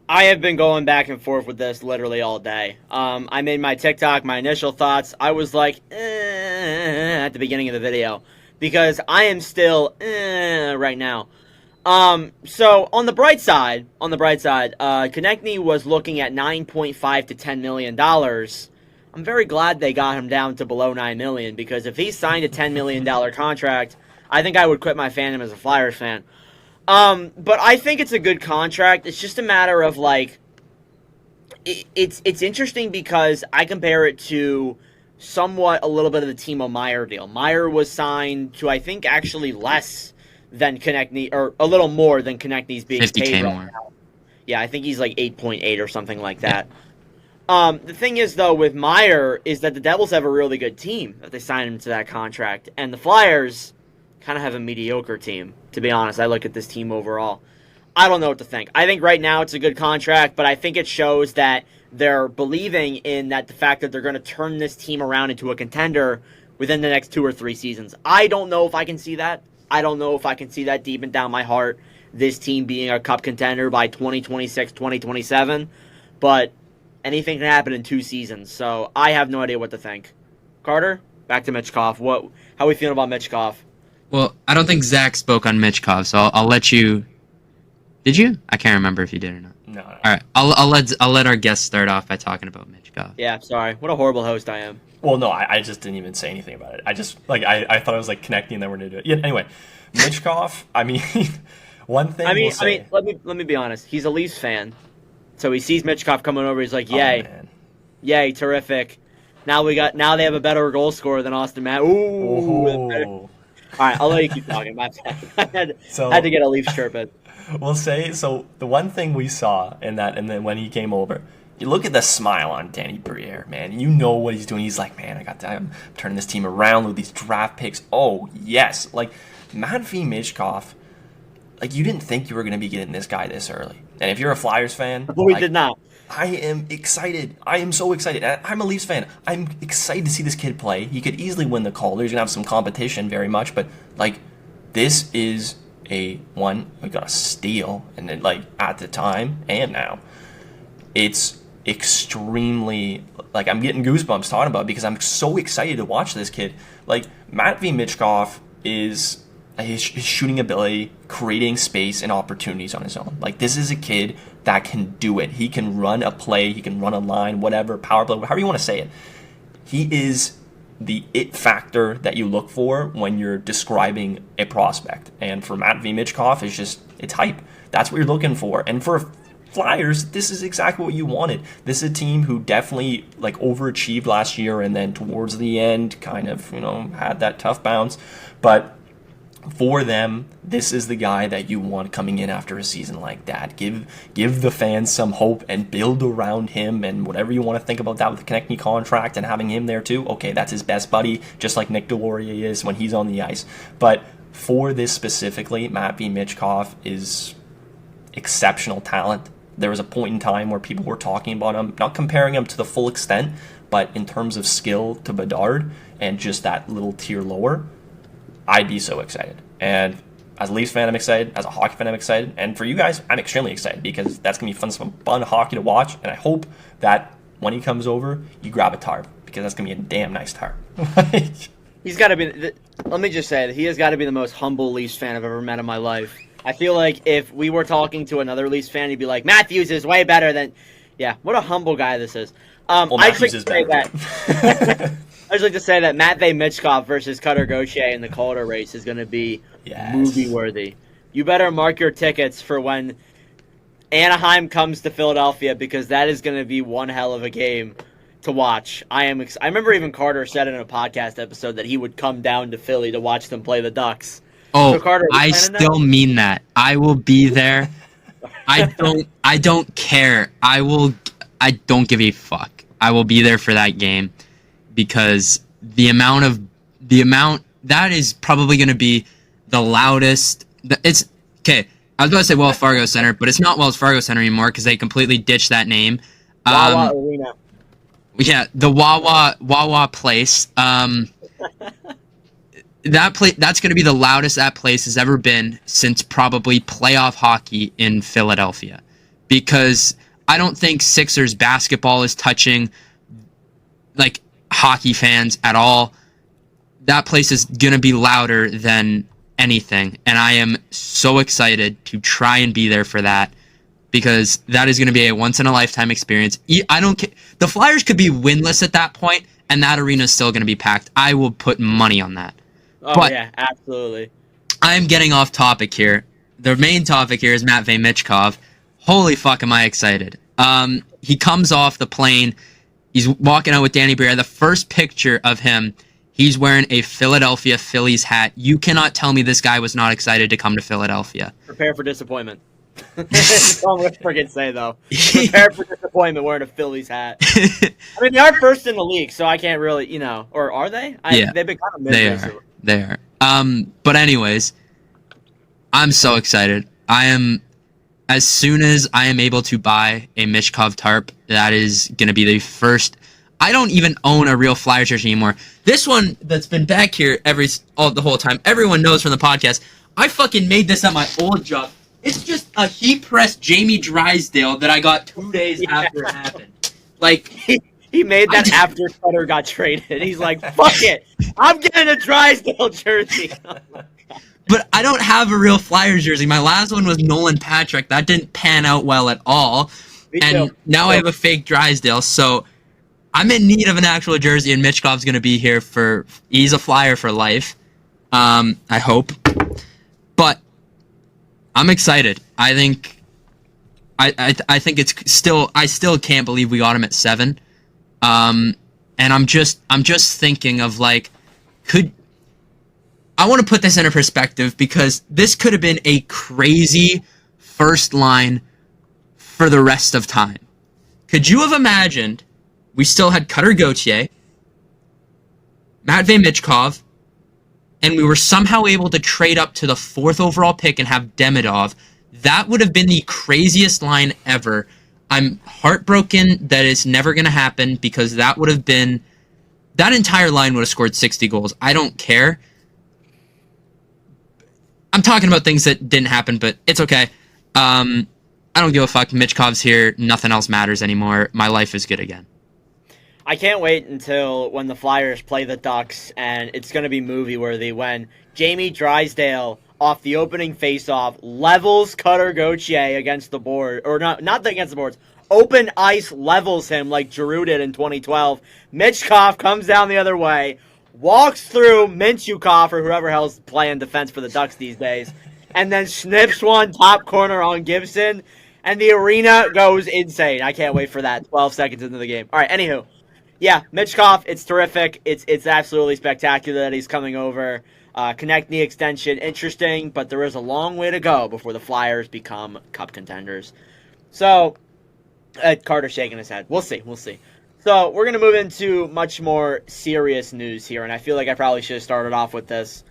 I have been going back and forth with this literally all day. I made my TikTok, my initial thoughts. I was like, at the beginning of the video. Because I am still right now. So on the bright side, Konechny was looking at $9.5 to $10 million. I'm very glad they got him down to below $9 million, because if he signed a $10 million contract, I think I would quit my fandom as a Flyers fan. But I think it's a good contract. It's just a matter of like, it's interesting because I compare it to somewhat a little bit of the Timo Meier deal. Meier was signed to, I think, actually less than Konechny, or a little more than Konechny's being paid right more. now. Yeah, I think he's like 8.8 or something like that. The thing is, though, with Meier is that the Devils have a really good team that they signed him to that contract, and the Flyers kind of have a mediocre team, to be honest. I look at this team overall. I don't know what to think. I think right now it's a good contract, but I think it shows that they're believing in that the fact that they're going to turn this team around into a contender within the next 2 or 3 seasons. I don't know if I can see that. I don't know if I can see that deep and down my heart, this team being a cup contender by 2026, 2027. But anything can happen in 2 seasons, so I have no idea what to think. Carter, back to Michkov. How are we feeling about Michkov? Well, I don't think Zach spoke on Michkov, so I'll let you. Did you? I can't remember if you did or not. No. All right, I'll let our guest start off by talking about Michkov. Yeah, sorry. What a horrible host I am. Well, no, I just didn't even say anything about it. I just I thought it was like connecting, and then we're gonna do it. Yeah. Anyway, Michkov. One thing. Let me be honest. He's a Leafs fan, so he sees Michkov coming over. He's like, "Yay, yay, terrific!" Now they have a better goal scorer than Austin Matthews. Ooh. All right, I'll let you keep talking. I had to get a Leafs chirp in. We'll say, so the one thing we saw in that, and then when he came over, You look at the smile on Danny Briere, man. You know what he's doing. He's like, man, I'm turning this team around with these draft picks. Oh, yes. Like, Matvei Michkov, like, you didn't think you were going to be getting this guy this early. And if you're a Flyers fan... But we did not. I am excited. I am so excited. I'm a Leafs fan. I'm excited to see this kid play. He could easily win the Calder. He's going to have some competition very much. But, like, this is we got a steal. And, then, like, at the time and now, it's extremely, like, I'm getting goosebumps talking about it because I'm so excited to watch this kid. Like, Matvei Michkov is his shooting ability, creating space and opportunities on his own. Like, this is a kid that can do it. He can run a play, he can run a line, whatever, power play, however you want to say it. He is the it factor that you look for when you're describing a prospect. And for Matvei Michkov, it's hype. That's what you're looking for. And for Flyers, this is exactly what you wanted. This is a team who definitely, like, overachieved last year and then towards the end kind of, had that tough bounce. But for them, this is the guy that you want coming in after a season like that. Give the fans some hope and build around him, and whatever you want to think about that with the Konechny contract and having him there too. Okay, that's his best buddy, just like Nick Delorier is when he's on the ice. But for this specifically, Matvei Michkov is exceptional talent. There was a point in time where people were talking about him, not comparing him to the full extent, but in terms of skill to Bedard and just that little tier lower, I'd be so excited. And as a Leafs fan, I'm excited. As a hockey fan, I'm excited. And for you guys, I'm extremely excited because that's going to be some fun hockey to watch. And I hope that when he comes over, you grab a tarp because that's going to be a damn nice tarp. He's got to be, let me just say that he has got to be the most humble Leafs fan I've ever met in my life. I feel like if we were talking to another Leafs fan, he'd be like, Matthews is way better than... Yeah, what a humble guy this is. Matthews is better. I just like to say that Matvei Michkov versus Cutter Gauthier in the Calder race is going to be movie-worthy. You better mark your tickets for when Anaheim comes to Philadelphia because that is going to be one hell of a game to watch. I remember even Carter said in a podcast episode that he would come down to Philly to watch them play the Ducks. Oh, so Carter, I still mean that. I will be there. I don't care. I don't give a fuck. I will be there for that game because the amount that is probably going to be the loudest. It's okay. I was going to say Wells Fargo Center, but it's not Wells Fargo Center anymore because they completely ditched that name. Wawa Arena. Yeah, the Wawa place. That's going to be the loudest that place has ever been since probably playoff hockey in Philadelphia. Because I don't think Sixers basketball is touching, like, hockey fans at all. That place is going to be louder than anything. And I am so excited to try and be there for that. Because that is going to be a once-in-a-lifetime experience. I don't care. The Flyers could be winless at that point, and that arena is still going to be packed. I will put money on that. Oh, but yeah, absolutely. I'm getting off topic here. The main topic here is Matvei Michkov. Holy fuck, am I excited. He comes off the plane. He's walking out with Danny Briere. The first picture of him, he's wearing a Philadelphia Phillies hat. You cannot tell me this guy was not excited to come to Philadelphia. Prepare for disappointment. That's all I'm going to freaking say, though. Prepare for disappointment wearing a Phillies hat. I mean, they are first in the league, so I can't really, or are they? Yeah, they've been kind of mid. They are. But anyways, I'm so excited. As soon as I am able to buy a Michkov tarp, that is going to be the first. I don't even own a real Flyers jersey anymore. This one that's been back here the whole time, everyone knows from the podcast, I fucking made this at my old job. It's just a heat-pressed Jamie Drysdale that I got 2 days after it happened. Like... He made that after Cutter got traded. He's like, fuck it. I'm getting a Drysdale jersey. But I don't have a real Flyers jersey. My last one was Nolan Patrick. That didn't pan out well at all. And now I have a fake Drysdale. So I'm in need of an actual jersey, and Michkov's going to be here he's a Flyer for life. I hope. But I'm excited. I think it's still, I still can't believe we got him at 7. And I'm just thinking of, like, I want to put this into perspective because this could have been a crazy first line for the rest of time. Could you have imagined we still had Cutter Gauthier, Matvey Michkov, and we were somehow able to trade up to the 4th overall pick and have Demidov? That would have been the craziest line ever. I'm heartbroken that it's never going to happen because that would have been... That entire line would have scored 60 goals. I don't care. I'm talking about things that didn't happen, but it's okay. I don't give a fuck. Michkov's here. Nothing else matters anymore. My life is good again. I can't wait until when the Flyers play the Ducks, and it's going to be movie-worthy when Jamie Drysdale, off the opening faceoff, levels Cutter Gauthier against the board. Or not against the boards. Open ice levels him like Giroux did in 2012. Michkov comes down the other way, walks through Minchukov or whoever hell's playing defense for the Ducks these days, and then snips one top corner on Gibson, and the arena goes insane. I can't wait for that 12 seconds into the game. All right, anywho. Yeah, Michkov, it's terrific. It's absolutely spectacular that he's coming over. Connect knee extension, interesting, but there is a long way to go before the Flyers become cup contenders. So, Carter's shaking his head. We'll see. So, we're going to move into much more serious news here, and I feel like I probably should have started off with this.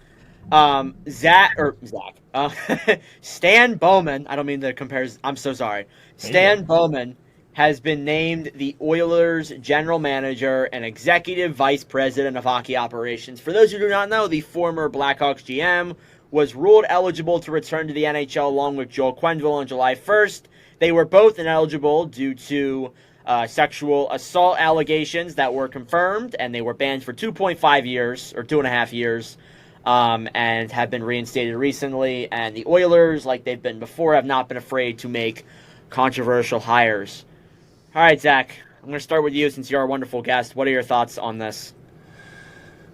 Stan Bowman, I don't mean to compare, I'm so sorry. Stan Bowman has been named the Oilers general manager and executive vice president of hockey operations. For those who do not know, the former Blackhawks GM was ruled eligible to return to the NHL along with Joel Quenneville on July 1st. They were both ineligible due to sexual assault allegations that were confirmed, and they were banned for 2.5 years, or 2.5 years, and have been reinstated recently. And the Oilers, like they've been before, have not been afraid to make controversial hires. All right, Zach, I'm going to start with you since you're our wonderful guest. What are your thoughts on this?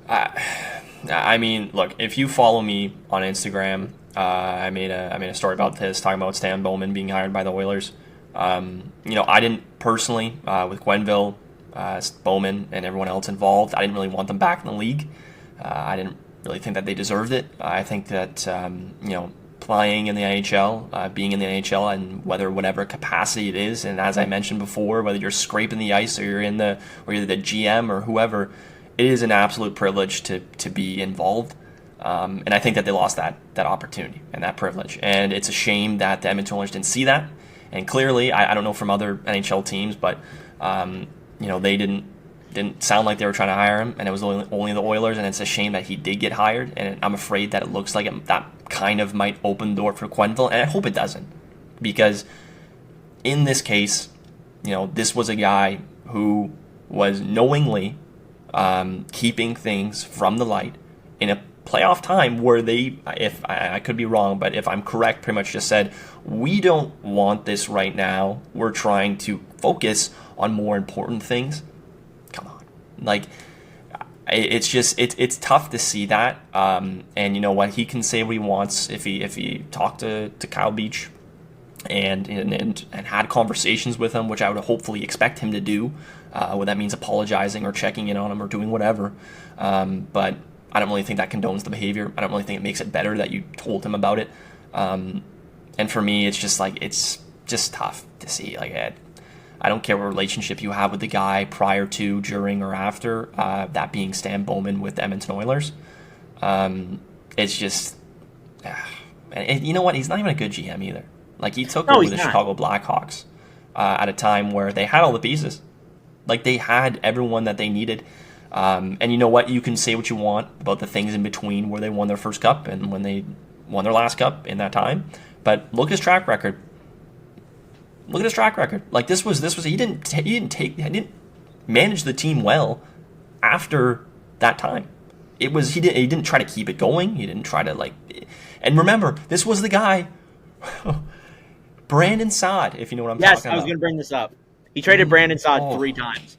I mean, look, if you follow me on Instagram, I made a story about this, talking about Stan Bowman being hired by the Oilers. I didn't personally, with Quenneville, Bowman, and everyone else involved, I didn't really want them back in the league. I didn't really think that they deserved it. I think that, playing in the NHL, being in the NHL, and whatever capacity it is, and as I mentioned before, whether you're scraping the ice or you're the GM or whoever, it is an absolute privilege to be involved. And I think that they lost that opportunity and that privilege. And it's a shame that the Edmonton Oilers didn't see that. And clearly, I don't know from other NHL teams, but they didn't sound like they were trying to hire him, and it was only the Oilers, and it's a shame that he did get hired, and I'm afraid that it looks like that kind of might open the door for Quenneville, and I hope it doesn't, because in this case, this was a guy who was knowingly keeping things from the light in a playoff time where they, if I could be wrong, but if I'm correct, pretty much just said, we don't want this right now, we're trying to focus on more important things. Like, it's tough to see that, and you know what, he can say what he wants if he talked to Kyle Beach and had conversations with him, which I would hopefully expect him to do, whether that means apologizing or checking in on him or doing whatever, but I don't really think that condones the behavior. I don't really think it makes it better that you told him about it, and for me, it's just tough to see. Like, I don't care what relationship you have with the guy prior to, during, or after, that being Stan Bowman with the Edmonton Oilers. It's just... and you know what? He's not even a good GM either. Like, he took over the Chicago Blackhawks at a time where they had all the pieces. Like, they had everyone that they needed. And you know what? You can say what you want about the things in between where they won their first cup and when they won their last cup in that time. But look at his track record. Look at his track record. Like, this was he didn't manage the team well after that time. He didn't try to keep it going. He didn't try to and remember, this was the guy, Brandon Saad, if you know what I'm talking about. Yes, I was going to bring this up. He traded Brandon Saad 3 times.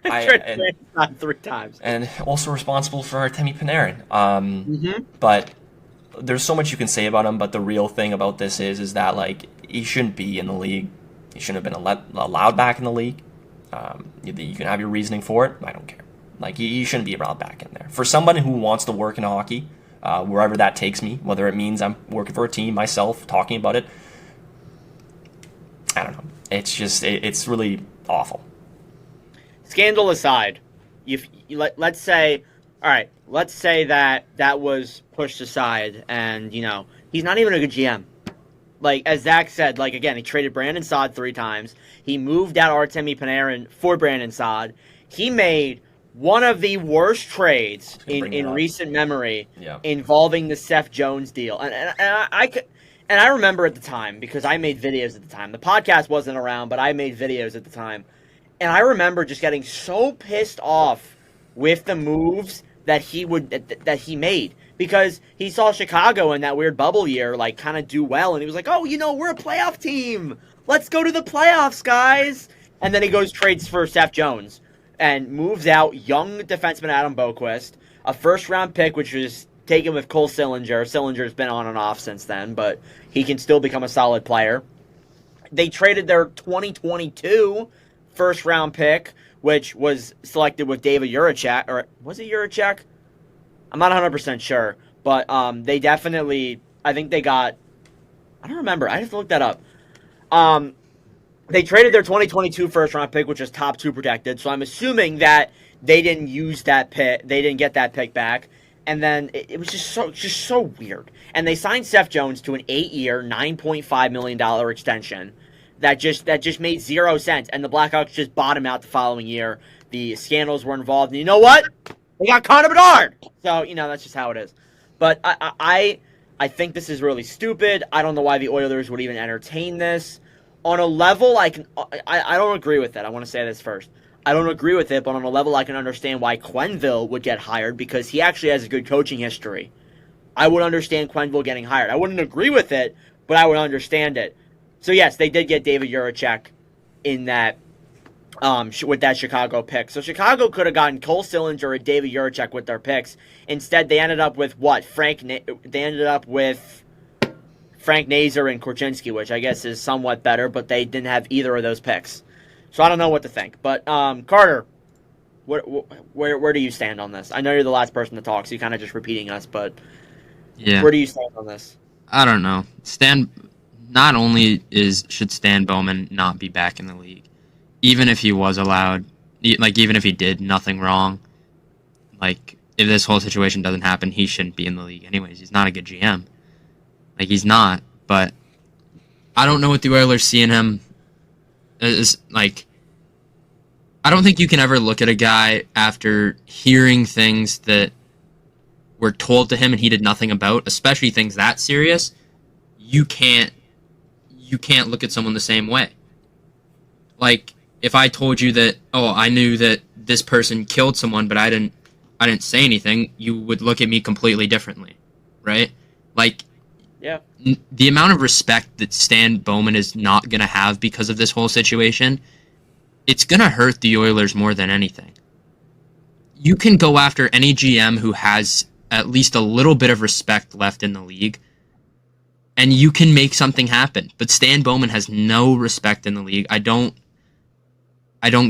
Brandon Saad 3 times. And also responsible for Artemi Panarin. But there's so much you can say about him, but the real thing about this is that, he shouldn't be in the league. He shouldn't have been allowed back in the league. You can have your reasoning for it. I don't care. He shouldn't be allowed back in there. For somebody who wants to work in hockey, wherever that takes me, whether it means I'm working for a team, myself, talking about it, I don't know. It's just, it's really awful. Scandal aside, let's say that was pushed aside, and he's not even a good GM. Like, as Zach said, again, he traded Brandon Saad 3 times. He moved out Artemi Panarin for Brandon Saad. He made one of the worst trades in recent memory involving the Seth Jones deal. And I remember at the time, because I made videos at the time. The podcast wasn't around, but I made videos at the time. And I remember just getting so pissed off with the moves that he made. Because he saw Chicago in that weird bubble year, kind of do well, and he was like, oh, we're a playoff team. Let's go to the playoffs, guys. And then he goes trades for Seth Jones and moves out young defenseman Adam Boquist, a first-round pick, which was taken with Cole Sillinger. Sillinger's been on and off since then, but he can still become a solid player. They traded their 2022 first-round pick, which was selected with David Jiricek, or was it Jiricek? I'm not 100% sure, but they definitely, I think they got, I don't remember, I have to look that up. They traded their 2022 first-round pick, which was top 2 protected, so I'm assuming that they didn't use that pick, they didn't get that pick back, and then it was just so weird. And they signed Seth Jones to an 8-year, $9.5 million extension that just made 0 sense, and the Blackhawks just bottomed out the following year. The scandals were involved, and you know what? They got Connor Bedard! So, that's just how it is. But I think this is really stupid. I don't know why the Oilers would even entertain this. On a level, I don't agree with it. I want to say this first. I don't agree with it, but on a level, I can understand why Quenneville would get hired, because he actually has a good coaching history. I would understand Quenneville getting hired. I wouldn't agree with it, but I would understand it. So, yes, they did get David Jiricek in that, with that Chicago pick. So Chicago could have gotten Cole Sillinger or David Jiricek with their picks. Instead, they ended up with what? They ended up with Frank Nazar and Korchinski, which I guess is somewhat better, but they didn't have either of those picks. So I don't know what to think. But Carter, where do you stand on this? I know you're the last person to talk, so you're kind of just repeating us, but where do you stand on this? I don't know. Not only should Stan Bowman not be back in the league, even if he was allowed, even if he did nothing wrong, if this whole situation doesn't happen, he shouldn't be in the league anyways. He's not a good GM. He's not. But I don't know what the Oilers see in him. I don't think you can ever look at a guy after hearing things that were told to him and he did nothing about, especially things that serious. You can't look at someone the same way. If I told you that, I knew that this person killed someone, but I didn't say anything, you would look at me completely differently, right? Yeah. The amount of respect that Stan Bowman is not going to have because of this whole situation, it's going to hurt the Oilers more than anything. You can go after any GM who has at least a little bit of respect left in the league, and you can make something happen. But Stan Bowman has no respect in the league. I don't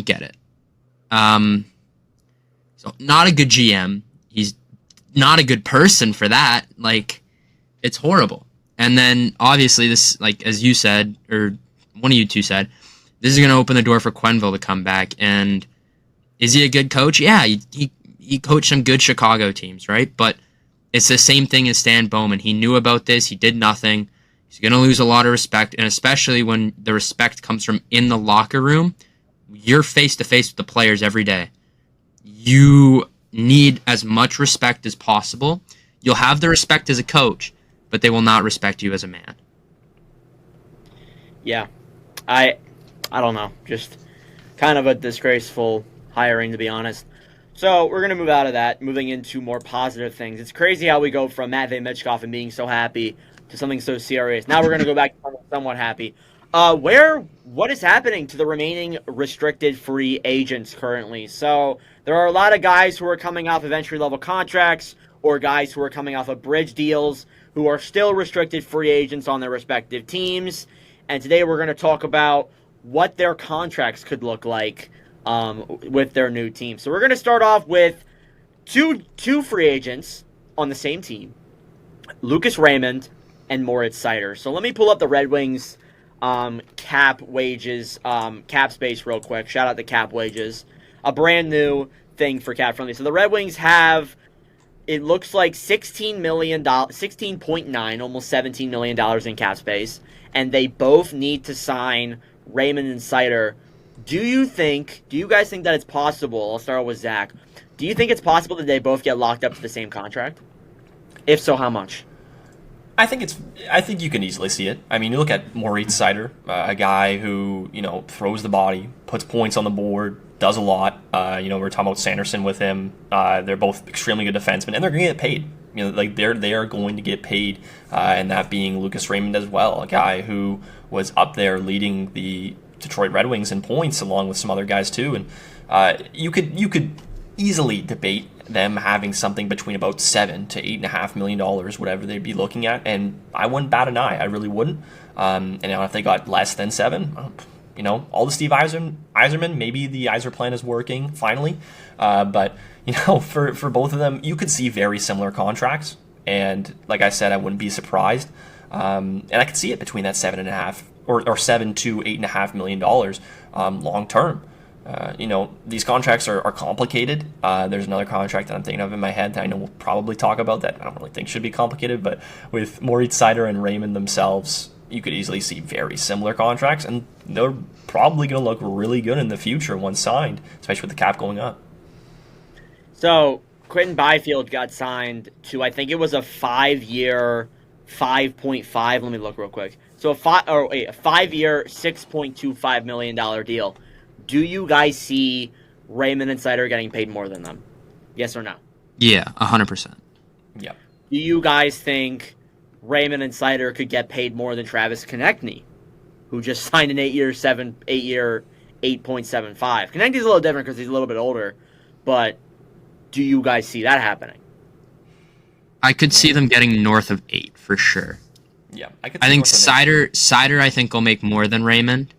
get it. So not a good GM. He's not a good person for that. It's horrible. And then obviously this, as you said, or one of you two said, this is going to open the door for Quenneville to come back. And is he a good coach? Yeah, he coached some good Chicago teams, right? But it's the same thing as Stan Bowman. He knew about this. He did nothing. He's going to lose a lot of respect, and especially when the respect comes from in the locker room. You're face-to-face with the players every day. You need as much respect as possible. You'll have the respect as a coach, but they will not respect you as a man. Yeah. I don't know. Just kind of a disgraceful hiring, to be honest. So we're going to move out of that, moving into more positive things. It's crazy how we go from Matvei Michkov and being so happy to something so serious. Now we're going to go back to something somewhat happy. What is happening to the remaining restricted free agents currently? So there are a lot of guys who are coming off of entry-level contracts or guys who are coming off of bridge deals who are still restricted free agents on their respective teams. And today we're going to talk about what their contracts could look like with their new team. So we're going to start off with two free agents on the same team, Lucas Raymond and Moritz Seider. So let me pull up the Red Wings cap wages, cap space real quick. Shout out to cap wages. A brand new thing for cap friendly. So the Red Wings have, it looks like $16 million, 16.9, almost $17 million in cap space. And they both need to sign Raymond and Seider. Do you guys think that it's possible? I'll start with Zach. Do you think it's possible that they both get locked up to the same contract? If so, how much? I think you can easily see it. I mean, you look at Moritz Seider, a guy who, throws the body, puts points on the board, does a lot. We're talking about Sanderson with him. They're both extremely good defensemen, and they're going to get paid. They are going to get paid, and that being Lucas Raymond as well, a guy who was up there leading the Detroit Red Wings in points, along with some other guys too. And you could easily debate them having something between about $7 to $8.5 million, whatever they'd be looking at, and I wouldn't bat an eye. I really wouldn't. And if they got less than $7, all the Steve Yzerman, maybe the Yzer plan is working finally. But for both of them, you could see very similar contracts. And like I said, I wouldn't be surprised. And I could see it between that $7.5 or $7 to $8.5 million long term. These contracts are complicated. There's another contract that I'm thinking of in my head that I know we'll probably talk about that I don't really think should be complicated, but with Moritz Seider and Raymond themselves, you could easily see very similar contracts, and they're probably going to look really good in the future once signed, especially with the cap going up. So Quentin Byfield got signed to, I think it was a 5-year, 5.5. Let me look real quick. So a 5-year, $6.25 million deal. Do you guys see Raymond and Seider getting paid more than them? Yes or no? Yeah, 100%. Yeah. Do you guys think Raymond and Seider could get paid more than Travis Konechny, who just signed an 8-year, 8.75? Konechny's a little different because he's a little bit older, but do you guys see that happening? I could see them getting north of 8 for sure. Yeah, I think Seider I think will make more than Raymond,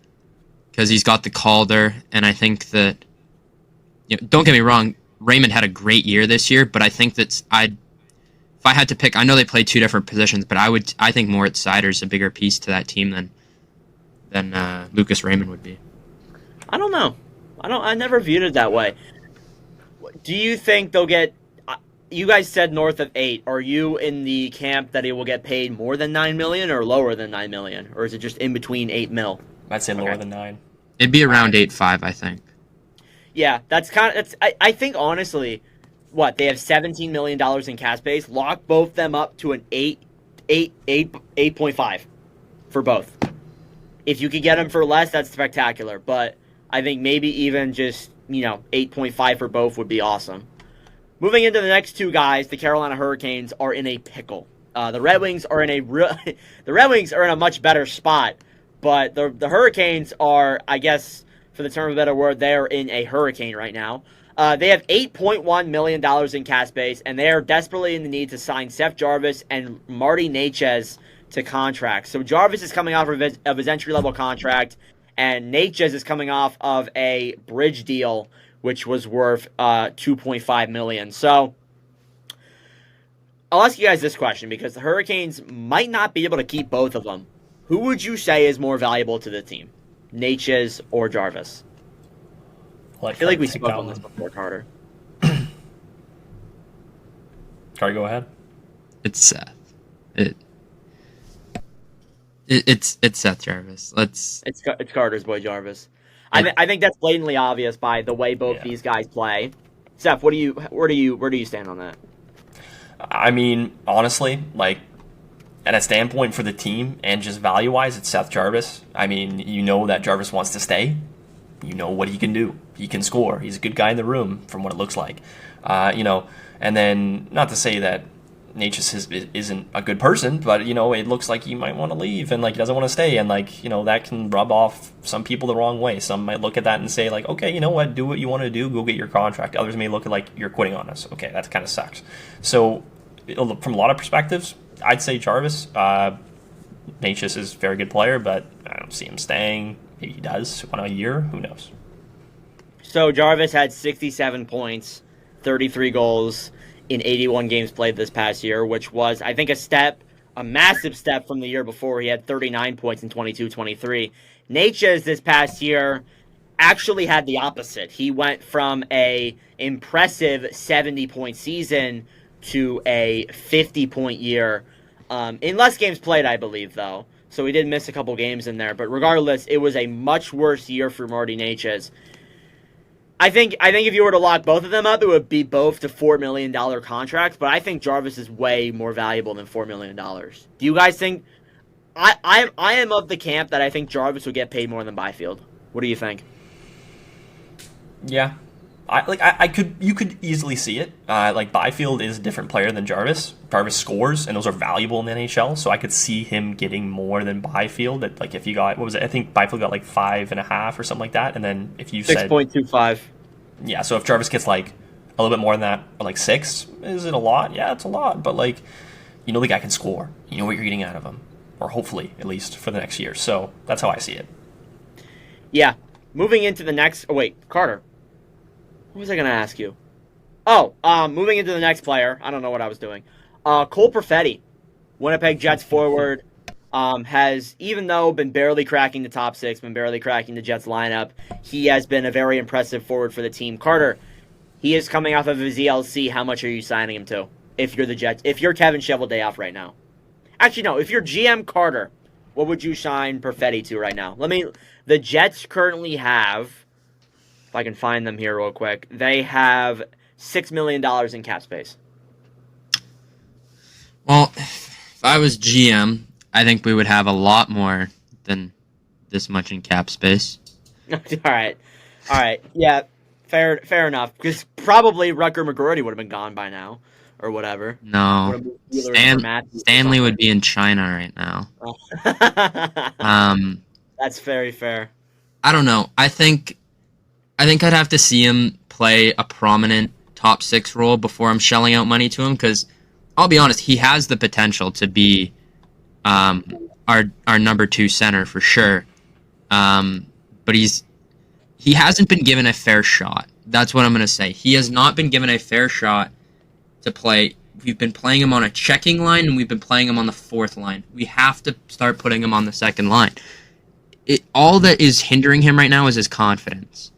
because he's got the Calder, and I think that, don't get me wrong, Raymond had a great year this year, but I think that if I had to pick, I know they play two different positions, but I think Moritz Seider's a bigger piece to that team than Lucas Raymond would be. I don't know. I never viewed it that way. Do you think they'll get? You guys said north of 8. Are you in the camp that he will get paid more than $9 million or lower than $9 million, or is it just in between $8 million? I'd say lower than 9. It'd be around 8.5, I think. Yeah, that's kind of. I think honestly, they have $17 million in cap space. Lock both them up to an 8.5 for both. If you could get them for less, that's spectacular. But I think maybe even just 8.5 for both would be awesome. Moving into the next two guys, the Carolina Hurricanes are in a pickle. The Red Wings are in a much better spot. But the Hurricanes are, I guess, for the term of a better word, they are in a hurricane right now. They have $8.1 million in cap space, and they are desperately in the need to sign Seth Jarvis and Marty Necas to contracts. So Jarvis is coming off of his entry-level contract, and Necas is coming off of a bridge deal, which was worth $2.5 million. So I'll ask you guys this question, because the Hurricanes might not be able to keep both of them. Who would you say is more valuable to the team, Necas or Jarvis? Well, I feel like we spoke on this before, Carter. Carter, go ahead. It's Seth. It's Seth Jarvis. It's Carter's boy Jarvis. I think that's blatantly obvious by the way both these guys play. Seth, where do you stand on that? I mean, honestly, at a standpoint for the team and just value-wise, it's Seth Jarvis. I mean, that Jarvis wants to stay. You know what he can do. He can score. He's a good guy in the room, from what it looks like. And then, not to say that Necas isn't a good person, but, it looks like he might want to leave and, he doesn't want to stay. And, that can rub off some people the wrong way. Some might look at that and say, okay, you know what? Do what you want to do. Go get your contract. Others may look at, you're quitting on us. Okay, that kind of sucks. So, from a lot of perspectives, I'd say Jarvis. Necas is a very good player, but I don't see him staying. Maybe he does on a year. Who knows? So Jarvis had 67 points, 33 goals in 81 games played this past year, which was, I think, a step a massive step from the year before. He had 39 points in 22-23. Necas this past year actually had the opposite. He went from a impressive 70-point season to a 50-point year in less games played, I believe, though. So he did miss a couple games in there. But regardless, it was a much worse year for Marty Necas. I think if you were to lock both of them up, it would be both to $4 million contracts. But I think Jarvis is way more valuable than $4 million. Do you guys think? I am of the camp that I think Jarvis would get paid more than Byfield. What do you think? Yeah, you could easily see it. Byfield is a different player than Jarvis. Jarvis scores, and those are valuable in the NHL. So I could see him getting more than Byfield. That if you got, what was it? I think Byfield got 5.5 or something like that. And then if you said 6.25. Yeah. So if Jarvis gets a little bit more than that, or 6, is it a lot? Yeah, it's a lot. But the guy can score. You know what you're getting out of him, or hopefully at least for the next year. So that's how I see it. Yeah. Moving into the next. Oh wait, Carter. What was I going to ask you? Oh, moving into the next player. I don't know what I was doing. Cole Perfetti, Winnipeg Jets forward, has, even though been barely cracking the top 6, been barely cracking the Jets lineup, he has been a very impressive forward for the team. Carter, he is coming off of his ELC. How much are you signing him to if you're the Jets? If you're Kevin Cheveldayoff right now? Actually, no. If you're GM Carter, what would you sign Perfetti to right now? The Jets currently have, if I can find them here real quick, they have $6 million in cap space. Well, if I was GM, I think we would have a lot more than this much in cap space. All right. Yeah, fair enough. Because probably Rutger McGroarty would have been gone by now, or whatever. No, Stanley would be in China right now. That's very fair. I don't know. I think I'd have to see him play a prominent top 6 role before I'm shelling out money to him, because I'll be honest, he has the potential to be our number 2 center for sure. But he hasn't been given a fair shot. That's what I'm going to say. He has not been given a fair shot to play. We've been playing him on a checking line, and we've been playing him on the 4th line. We have to start putting him on the 2nd line. All that is hindering him right now is his confidence,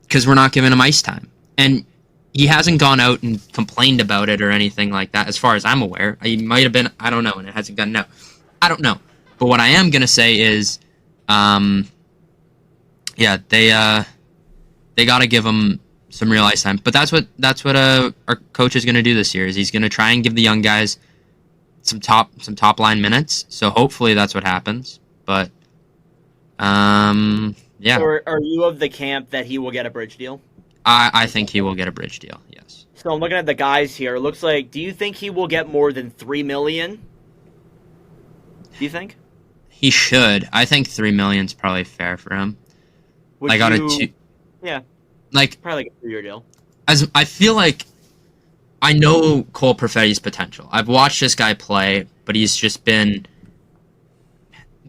because we're not giving him ice time. And he hasn't gone out and complained about it or anything like that, as far as I'm aware. He might have been, I don't know, and it hasn't gotten out. I don't know. But what I am going to say is, they got to give him some real ice time. But that's what our coach is going to do this year, is he's going to try and give the young guys some top line minutes. So hopefully that's what happens. But yeah. So are you of the camp that he will get a bridge deal? I think he will get a bridge deal, yes. So I'm looking at the guys here. It looks like, do you think he will get more than $3 million? Do you think? He should. I think $3 million is probably fair for him. Yeah. Probably like a 3-year deal. As I feel like I know Cole Perfetti's potential. I've watched this guy play, but he's just been,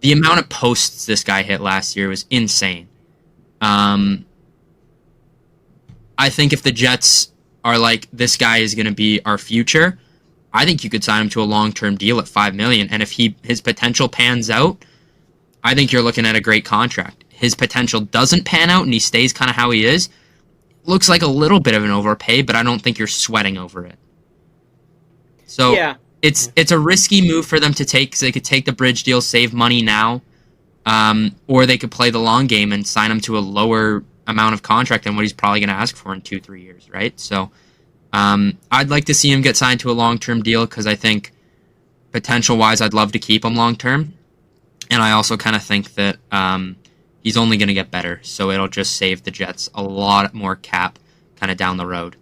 the amount of posts this guy hit last year was insane. I think if the Jets are like, this guy is going to be our future, I think you could sign him to a long-term deal at $5 million. And if his potential pans out, I think you're looking at a great contract. His potential doesn't pan out and he stays kind of how he is, looks like a little bit of an overpay, but I don't think you're sweating over it. So yeah. It's a risky move for them to take, because they could take the bridge deal, save money now, or they could play the long game and sign him to a lower amount of contract than what he's probably going to ask for in 2-3 years, right? So I'd like to see him get signed to a long-term deal, because I think potential-wise I'd love to keep him long-term. And I also kind of think that he's only going to get better, so it'll just save the Jets a lot more cap kind of down the road.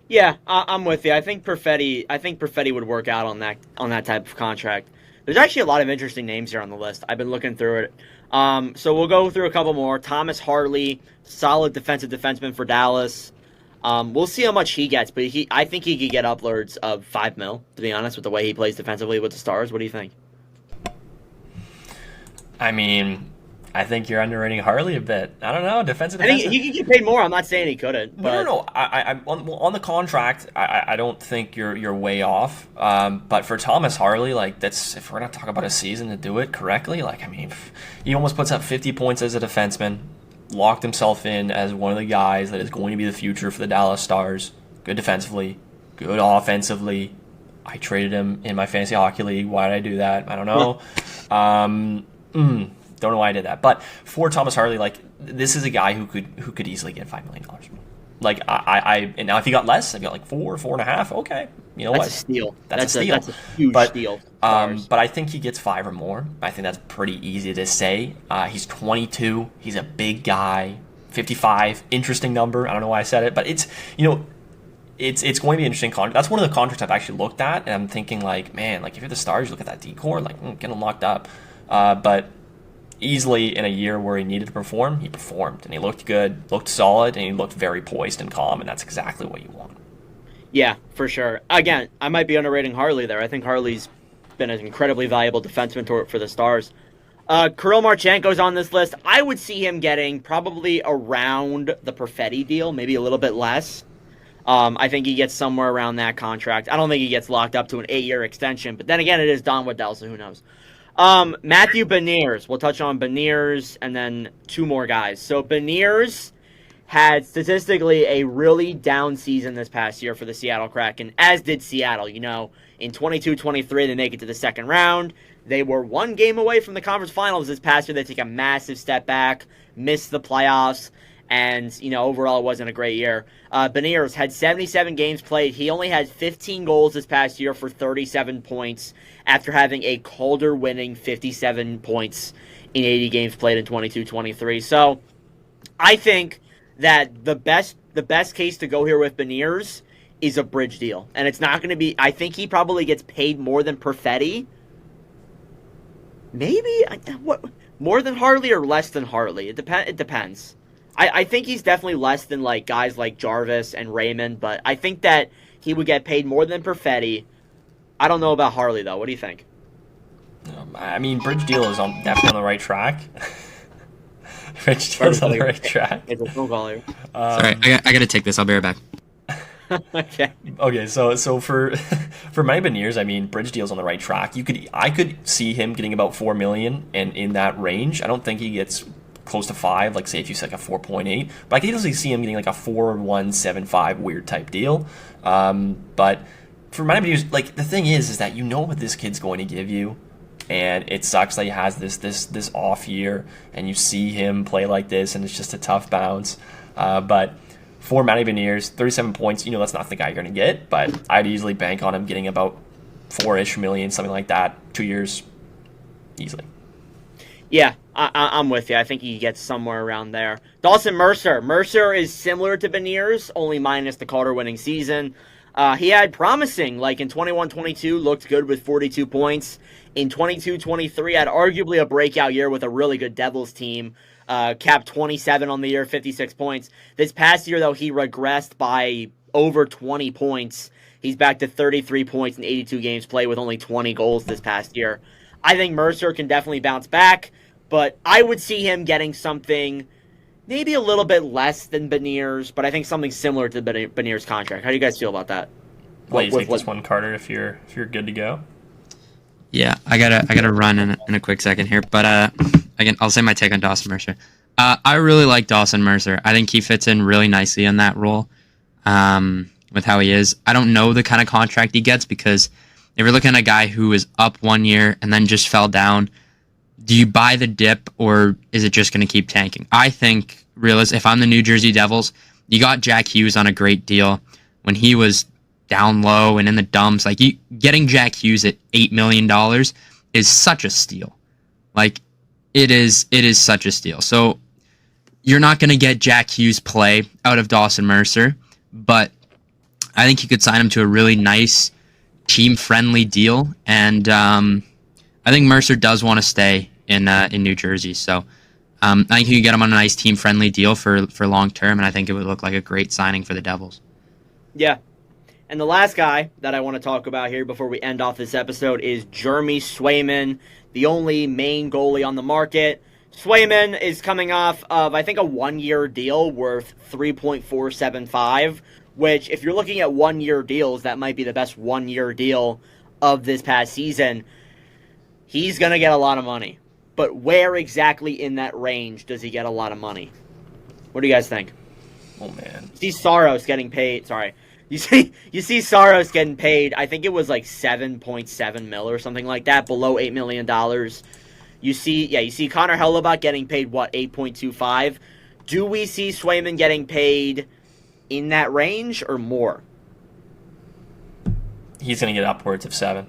Yeah, I'm with you. I think Perfetti would work out on that type of contract. There's actually a lot of interesting names here on the list. I've been looking through it. So we'll go through a couple more. Thomas Harley, solid defensive defenseman for Dallas. We'll see how much he gets, but I think he could get upwards of $5 million, to be honest, with the way he plays defensively with the Stars. What do you think? I mean, I think you're underrating Harley a bit. I don't know, defensive. I think he could get paid more. I'm not saying he couldn't. But... No. I'm on the contract. I don't think you're way off. But for Thomas Harley, like that's if we're gonna talk about a season to do it correctly, like I mean, he almost puts up 50 points as a defenseman, locked himself in as one of the guys that is going to be the future for the Dallas Stars. Good defensively, good offensively. I traded him in my fantasy hockey league. Why did I do that? I don't know. Don't know why I did that. But for Thomas Harley, like this is a guy who could easily get $5 million. Like and now if he got less, I've got like 4.5. Okay, you know that's what? A steal. That's a steal. That's a huge steal. But I think he gets 5 or more. I think that's pretty easy to say. He's 22. He's a big guy. 55, interesting number. I don't know why I said it, but it's it's going to be an interesting contract. That's one of the contracts I've actually looked at, and I'm thinking like, man, like if you're the Stars, you look at that decor, like getting locked up. But easily in a year where he needed to perform, he performed, and he looked good, looked solid, and he looked very poised and calm, and that's exactly what you want. Yeah, for sure. Again, I might be underrating Harley there. I think Harley's been an incredibly valuable defenseman for the Stars. Kirill Marchenko's on this list. I would see him getting probably around the Perfetti deal, maybe a little bit less. I think he gets somewhere around that contract. I don't think he gets locked up to an 8-year extension, but then again, it is Don Waddell, so who knows. Matthew Beniers. We'll touch on Beniers and then 2 more guys. So Beniers had statistically a really down season this past year for the Seattle Kraken, as did Seattle. You know, in 22-23, they make it to the second round. They were 1 game away from the conference finals this past year. They take a massive step back, miss the playoffs, and, you know, overall it wasn't a great year. Beniers had 77 games played. He only had 15 goals this past year for 37 points after having a Calder-winning 57 points in 80 games played in 22-23. So I think that the best case to go here with Beniers is a bridge deal. And it's not going to be... I think he probably gets paid more than Perfetti. Maybe? What? More than Harley or less than Harley? It depends. I think he's definitely less than like guys like Jarvis and Raymond, but I think that he would get paid more than Perfetti. I don't know about Harley, though. What do you think? I mean, bridge deal is definitely on the right track. Bridge deal is on the right track. It's a phone call here. Sorry, I got to take this. I'll be right back. Okay, so for many Beniers, I mean, bridge deal's on the right track. I could see him getting about $4 million and in that range. I don't think he gets close to 5, like say if you said like a 4.8, but I could easily see him getting like a 4.175 weird type deal. But for many Beniers, like the thing is that you know what this kid's going to give you, and it sucks that he has this off year, and you see him play like this, and it's just a tough bounce. But for Matty Beniers, 37 points, you know that's not the guy you're going to get, but I'd easily bank on him getting about 4-ish million, something like that, 2 years, easily. Yeah, I'm with you. I think he gets somewhere around there. Dawson Mercer. Mercer is similar to Beniers, only minus the Calder-winning season. He had promising, like in 21-22, looked good with 42 points. In 22-23, had arguably a breakout year with a really good Devils team. Capped 27 on the year, 56 points. This past year, though, he regressed by over 20 points. He's back to 33 points in 82 games played with only 20 goals this past year. I think Mercer can definitely bounce back, but I would see him getting something maybe a little bit less than Beniers, but I think something similar to Beniers' contract. How do you guys feel about that? Well, you take this one, Carter, if you're good to go. Yeah, I gotta run in a quick second here, but again, I'll say my take on Dawson Mercer. I really like Dawson Mercer. I think he fits in really nicely in that role with how he is. I don't know the kind of contract he gets because if you're looking at a guy who is up 1 year and then just fell down, do you buy the dip or is it just going to keep tanking? I think, if I'm the New Jersey Devils, you got Jack Hughes on a great deal when he was down low and in the dumps. Like getting Jack Hughes at $8 million is such a steal. Like it is such a steal. So you're not going to get Jack Hughes play out of Dawson Mercer, but I think you could sign him to a really nice team-friendly deal, and I think Mercer does want to stay in New Jersey. So I think you could get him on a nice team-friendly deal for long-term, and I think it would look like a great signing for the Devils. Yeah. And the last guy that I want to talk about here before we end off this episode is Jeremy Swayman, the only main goalie on the market. Swayman is coming off of, I think, a 1-year deal worth $3.475, which, if you're looking at 1-year deals, that might be the best 1-year deal of this past season. He's going to get a lot of money. But where exactly in that range does he get a lot of money? What do you guys think? Oh, man. You see Saros getting paid. Sorry. You see Saros getting paid, I think it was like 7.7 mil or something like that, below $8 million. You see Connor Hellebuyck getting paid, what, 8.25? Do we see Swayman getting paid in that range or more? He's going to get upwards of 7.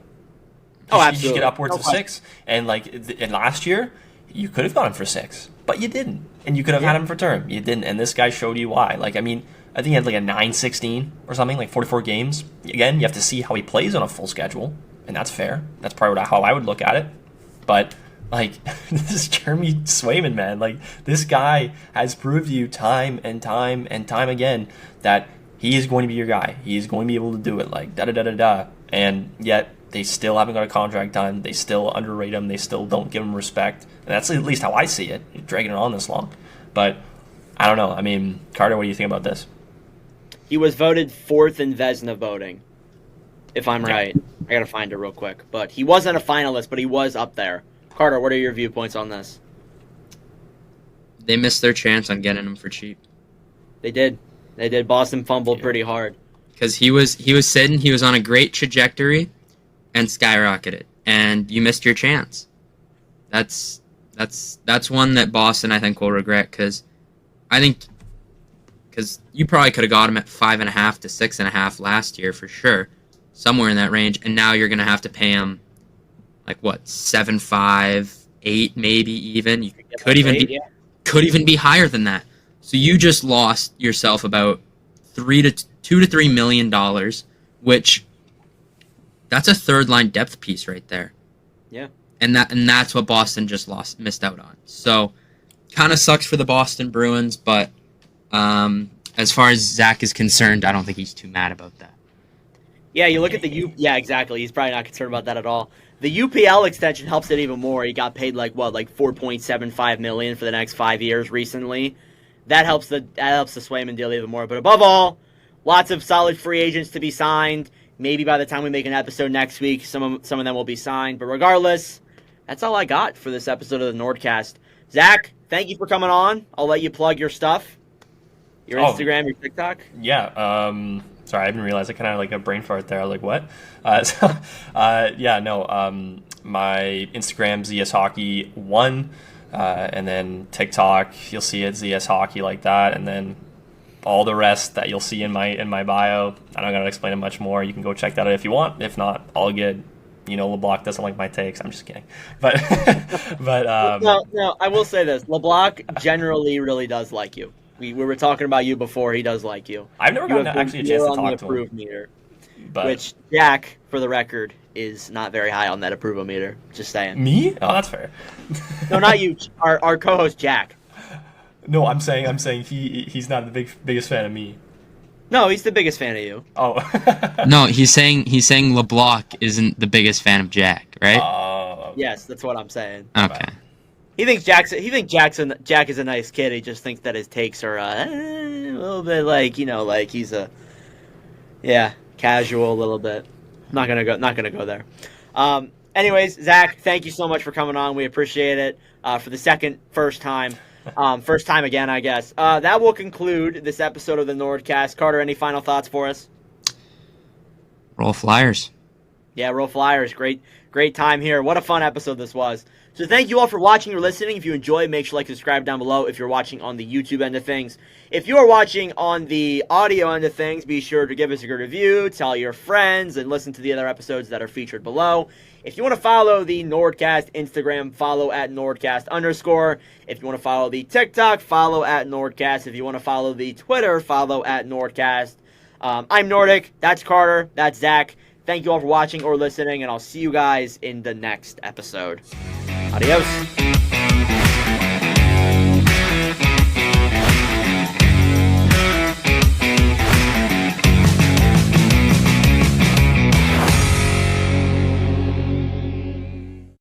Oh, absolutely. You should get upwards of 6. And and last year, you could have gone for 6, but you didn't. And you could have had him for term. You didn't. And this guy showed you why. I think he had like a 9-16 or something, like 44 games. Again, you have to see how he plays on a full schedule, and that's fair. That's probably how I would look at it. But this is Jeremy Swayman, man. This guy has proved to you time and time and time again that he is going to be your guy. He is going to be able to do it. And yet they still haven't got a contract done. They still underrate him. They still don't give him respect. And that's at least how I see it, dragging it on this long. But I don't know. I mean, Carter, what do you think about this? He was voted 4th in Vezina voting, if I'm right. I got to find it real quick. But he wasn't a finalist, but he was up there. Carter, what are your viewpoints on this? They missed their chance on getting him for cheap. They did. Boston fumbled pretty hard. Because he was sitting, he was on a great trajectory and skyrocketed. And you missed your chance. That's one that Boston, I think, will regret. Because you probably could have got him at 5.5 to 6.5 last year for sure. Somewhere in that range. And now you're going to have to pay him 7.5, 8 maybe even. You could even be higher than that. So you just lost yourself about $2 to $3 million, which that's a third line depth piece right there. Yeah. And that's what Boston just missed out on. So kind of sucks for the Boston Bruins, but as far as Zach is concerned, I don't think he's too mad about that. Yeah, you look at yeah, exactly. He's probably not concerned about that at all. The UPL extension helps it even more. He got paid $4.75 million for the next 5 years recently. That helps the Swayman deal even more. But above all, lots of solid free agents to be signed. Maybe by the time we make an episode next week, some of them will be signed. But regardless, that's all I got for this episode of the NordCast. Zach, thank you for coming on. I'll let you plug your stuff, your Instagram, your TikTok. Yeah. Sorry, I didn't realize I kind of a brain fart there. I was like, what? My Instagram, ZSHockey1, and then TikTok, you'll see it, ZS Hockey like that, and then all the rest that you'll see in my bio. I don't gotta explain it much more. You can go check that out if you want. If not, all good. LeBlanc doesn't like my takes. I'm just kidding. But no, I will say this: LeBlanc generally really does like you. We were talking about you before. He does like you. I've never gotten actually a chance to talk to him. Meter, which Jack, for the record, is not very high on that approval meter. Just saying. Me? Oh, that's fair. No, not you. Our co-host Jack. No, I'm saying he's not the biggest fan of me. No, he's the biggest fan of you. Oh. No, he's saying LeBlanc isn't the biggest fan of Jack, right? Oh. Yes, that's what I'm saying. Okay. He thinks Jack is a nice kid. He just thinks that his takes are a little bit he's casual a little bit. Not gonna go there. Anyways, Zach, thank you so much for coming on. We appreciate it. For the first time again, I guess. That will conclude this episode of the NordCast. Carter, any final thoughts for us? Roll Flyers. Yeah, roll Flyers. Great time here. What a fun episode this was. So thank you all for watching or listening. If you enjoyed, make sure to subscribe down below if you're watching on the YouTube end of things. If you're watching on the audio end of things, be sure to give us a good review, tell your friends, and listen to the other episodes that are featured below. If you want to follow the NordCast Instagram, follow at NordCast_. If you want to follow the TikTok, follow at NordCast. If you want to follow the Twitter, follow at NordCast. I'm Nordic. That's Carter. That's Zach. Thank you all for watching or listening, and I'll see you guys in the next episode. Adios.